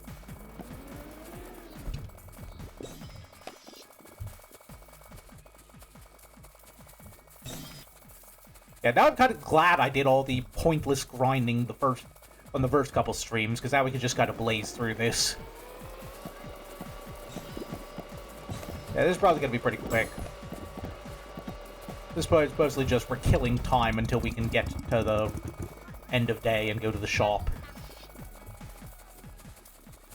Yeah, now I'm kind of glad I did all the pointless grinding on the first couple streams, because now we can just kind of blaze through this. Yeah, this is probably going to be pretty quick. This is mostly just we're killing time until we can get to the end of day and go to the shop.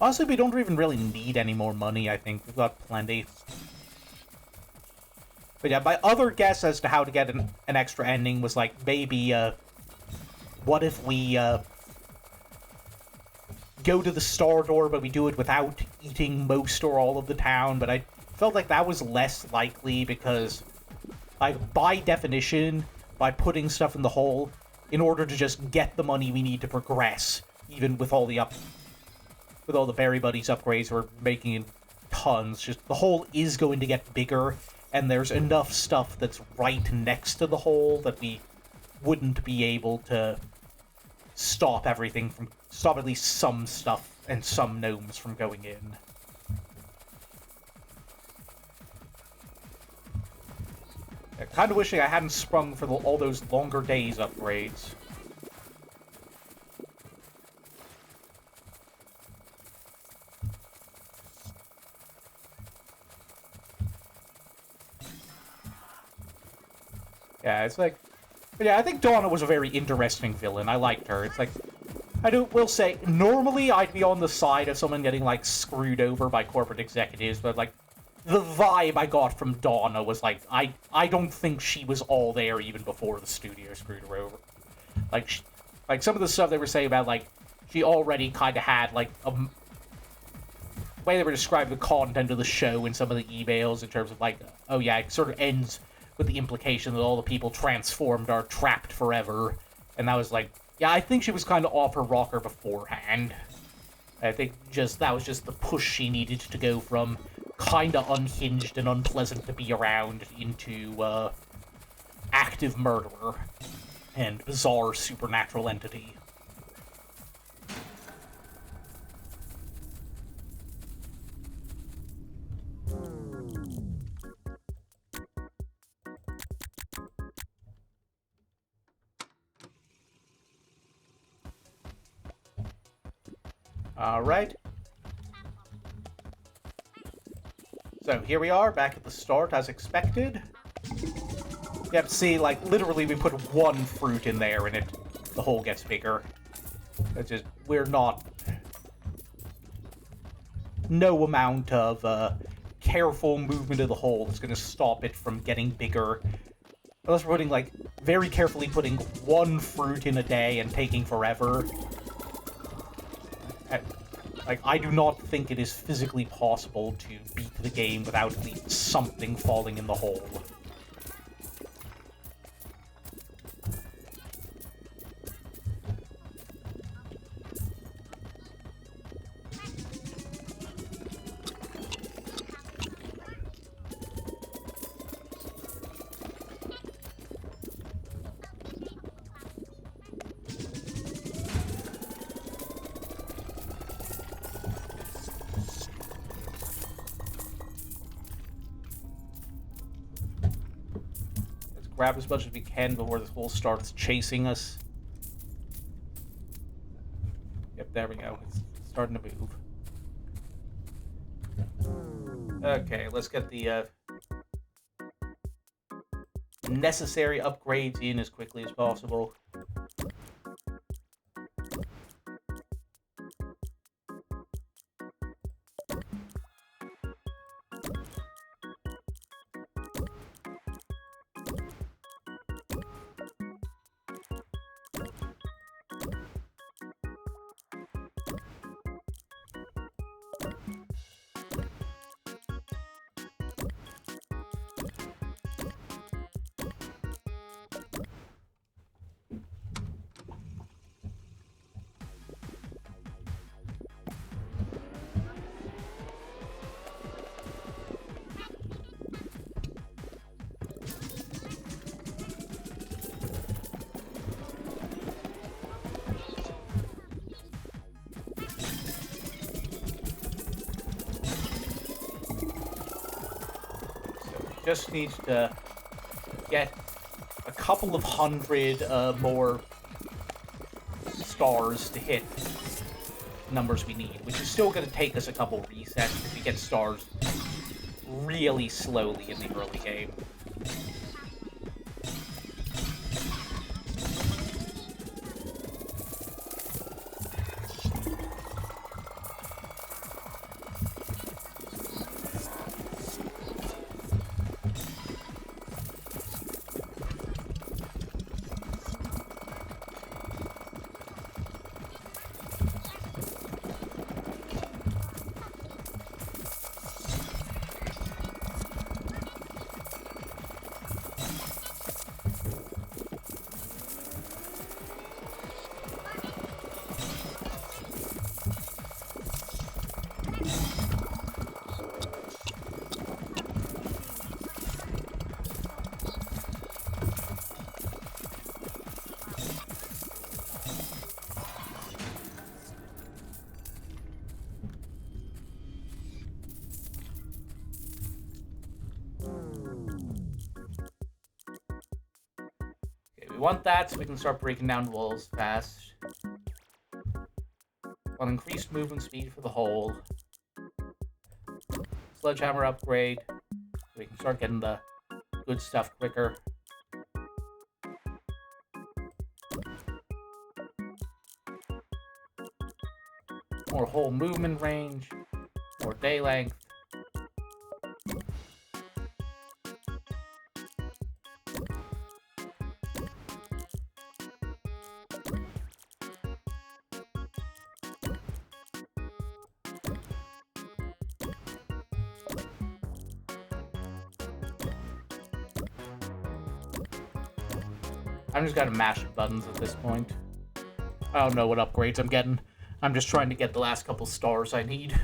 Honestly, we don't even really need any more money, I think. We've got plenty. But yeah, my other guess as to how to get an extra ending was like, maybe, what if we, go to the star door, but we do it without eating most or all of the town, but I felt like that was less likely because, like, by definition, by putting stuff in the hole, in order to just get the money we need to progress, even with all the Berry Buddies upgrades we're making in tons, just the hole is going to get bigger, and there's enough stuff that's right next to the hole that we wouldn't be able to stop at least some stuff and some gnomes from going in. I'm kind of wishing I hadn't sprung for all those longer days upgrades. Yeah, it's like... But yeah, I think Donna was a very interesting villain. I liked her. It's like... will say, normally I'd be on the side of someone getting, like, screwed over by corporate executives, but, like, the vibe I got from Donna was like, I don't think she was all there even before the studio screwed her over. Like some of the stuff they were saying about, like, she already kind of had, like, a way they were describing the content of the show in some of the emails in terms of, like, oh yeah, it sort of ends with the implication that all the people transformed are trapped forever. And that was like, yeah, I think she was kind of off her rocker beforehand. I think that was just the push she needed to go from kind of unhinged and unpleasant to be around into active murderer and bizarre supernatural entity. Alright. So here we are, back at the start as expected. Yep, see, like, literally we put one fruit in there and the hole gets bigger. It's just, we're not... No amount of careful movement of the hole is going to stop it from getting bigger. Unless we're putting, like, very carefully putting one fruit in a day and taking forever. Like, I do not think it is physically possible to beat the game without at least something falling in the hole. Grab as much as we can before this hole starts chasing us. Yep, there we go. It's starting to move. Okay, let's get the necessary upgrades in as quickly as possible. Just need to get a couple of hundred more stars to hit numbers we need, which is still going to take us a couple resets if we get stars really slowly in the early game. We want that so we can start breaking down walls fast. Want increased movement speed for the hole. Sledgehammer upgrade so we can start getting the good stuff quicker. More hole movement range. More day length. I'm just gonna mash buttons at this point. I don't know what upgrades I'm getting. I'm just trying to get the last couple stars I need.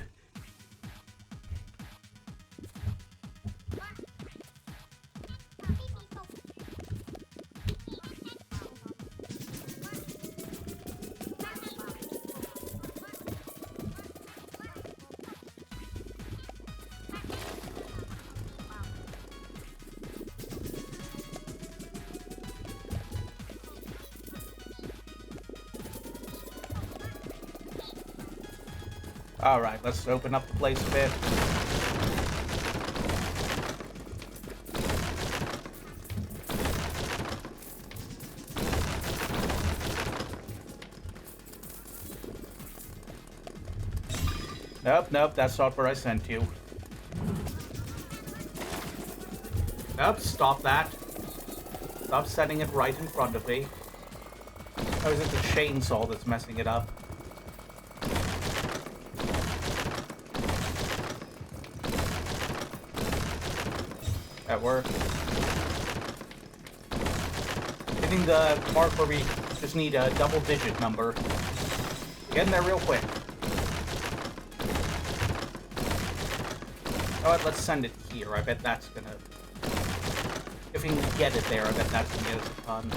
Alright, let's open up the place a bit. Nope, that's not where I sent you. Nope, stop that. Stop setting it right in front of me. Or is it the chainsaw that's messing it up? That worked. Hitting the mark where we just need a double-digit number. Getting there real quick. Oh, let's send it here. I bet that's gonna... If we can get it there, I bet that's gonna get us a ton.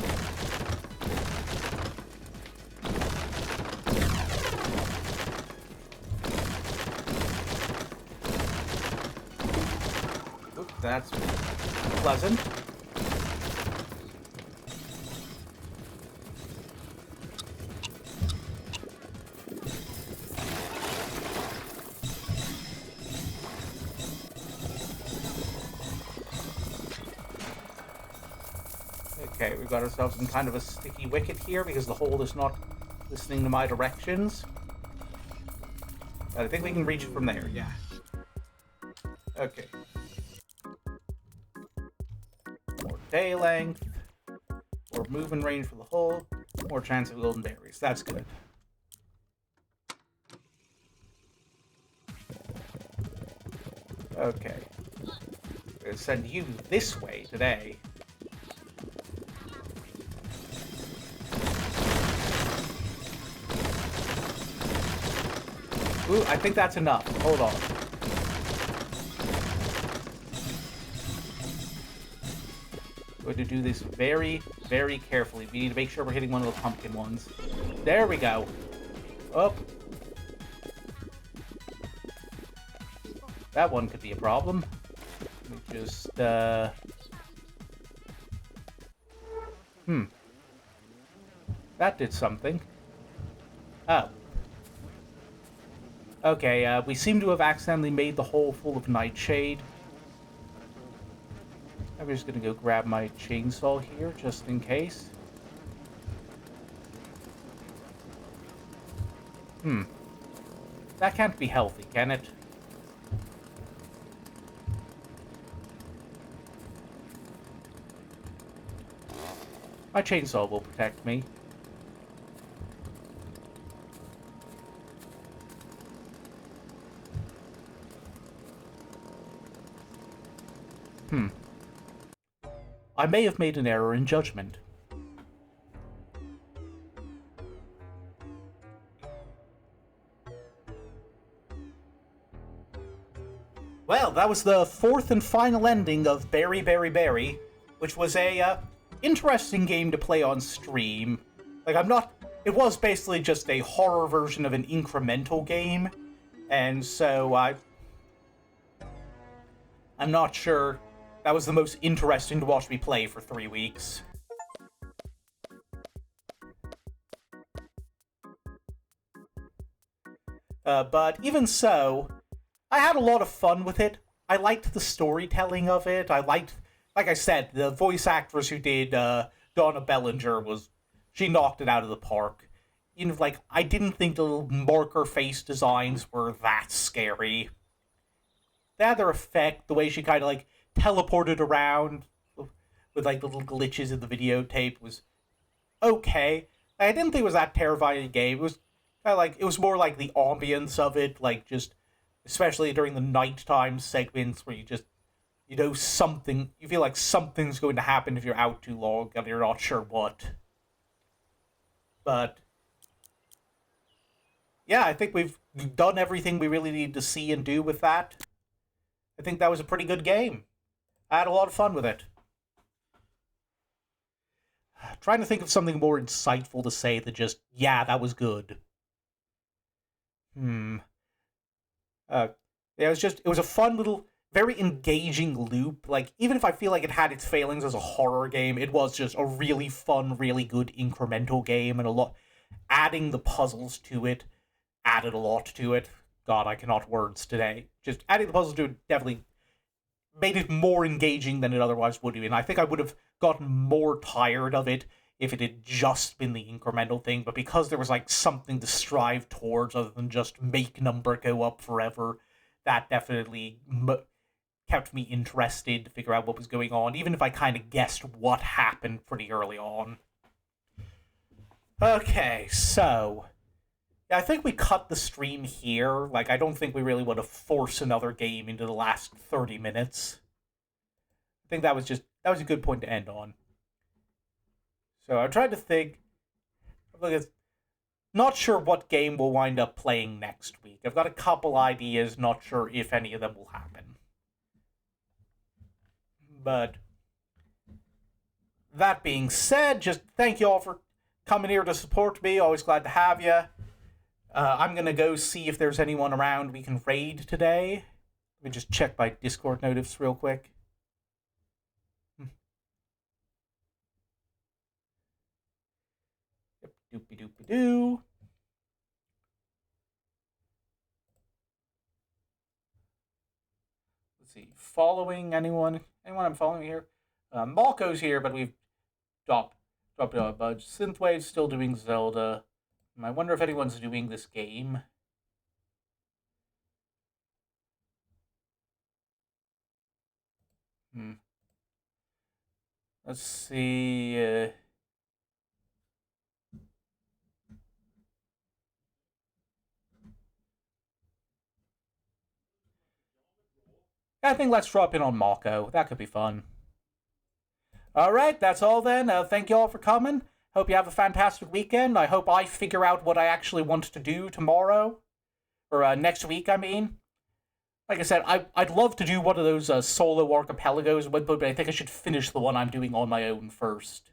Oops, that's pleasant. Okay, we've got ourselves in kind of a sticky wicket here because the hole is not listening to my directions. But I think we can reach it from there, yeah. Okay. More day length. More movement range for the hole. More chance of golden berries. That's good. Okay. I'm going to send you this way today. Ooh, I think that's enough. Hold on. We're going to do this very, very carefully. We need to make sure we're hitting one of the pumpkin ones. There we go. Oh. That one could be a problem. Let me just, That did something. Oh. Okay, we seem to have accidentally made the hole full of nightshade. I'm just gonna go grab my chainsaw here, just in case. That can't be healthy, can it? My chainsaw will protect me. I may have made an error in judgment. Well, that was the fourth and final ending of Berry, Berry, Berry, which was a, interesting game to play on stream. Like, it was basically just a horror version of an incremental game, and so I'm not sure that was the most interesting to watch me play for 3 weeks. But even so, I had a lot of fun with it. I liked the storytelling of it. I liked, like I said, the voice actress who did Donna Bellinger she knocked it out of the park. You know, like, I didn't think the little marker face designs were that scary. The other effect, the way she kind of, like, teleported around with, like, little glitches in the videotape was okay. I didn't think it was that terrifying a game. It was kind of like, it was more like the ambience of it, like, just, especially during the nighttime segments where you just you know, you feel like something's going to happen if you're out too long and you're not sure what. But yeah, I think we've done everything we really need to see and do with that. I think that was a pretty good game. I had a lot of fun with it. Trying to think of something more insightful to say than just, yeah, that was good. Hmm. Uh, yeah, it was a fun little, very engaging loop. Like, even if I feel like it had its failings as a horror game, it was just a really fun, really good incremental game, and a lot, adding the puzzles to it added a lot to it. God, I cannot words today. Just adding the puzzles to it definitely made it more engaging than it otherwise would have been. I think I would have gotten more tired of it if it had just been the incremental thing, but because there was like something to strive towards other than just make number go up forever, that definitely kept me interested to figure out what was going on, even if I kind of guessed what happened pretty early on. Okay, so yeah, I think we cut the stream here. Like, I don't think we really want to force another game into the last 30 minutes. I think that was a good point to end on. So I tried to think. Not sure what game we'll wind up playing next week. I've got a couple ideas, not sure if any of them will happen. But that being said, just thank you all for coming here to support me. Always glad to have you. I'm going to go see if there's anyone around we can raid today. Let me just check my Discord notifs real quick. Yep, doopy-doopy-doo. Let's see. Following anyone? Anyone I'm following here? Malco's here, but we've dropped a bunch. Synthwave's still doing Zelda. I wonder if anyone's doing this game. Let's see. I think let's drop in on Malco. That could be fun. Alright, that's all then. Thank you all for coming. Hope you have a fantastic weekend. I hope I figure out what I actually want to do tomorrow. Or next week, I mean. Like I said, I'd love to do one of those solo archipelagos, but I think I should finish the one I'm doing on my own first.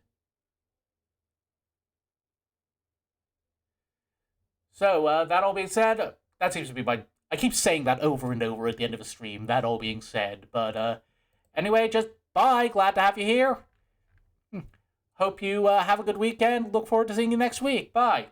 So, that all being said, that seems to be my... I keep saying that over and over at the end of a stream, that all being said. But, anyway, just bye. Glad to have you here. Hope you have a good weekend. Look forward to seeing you next week. Bye.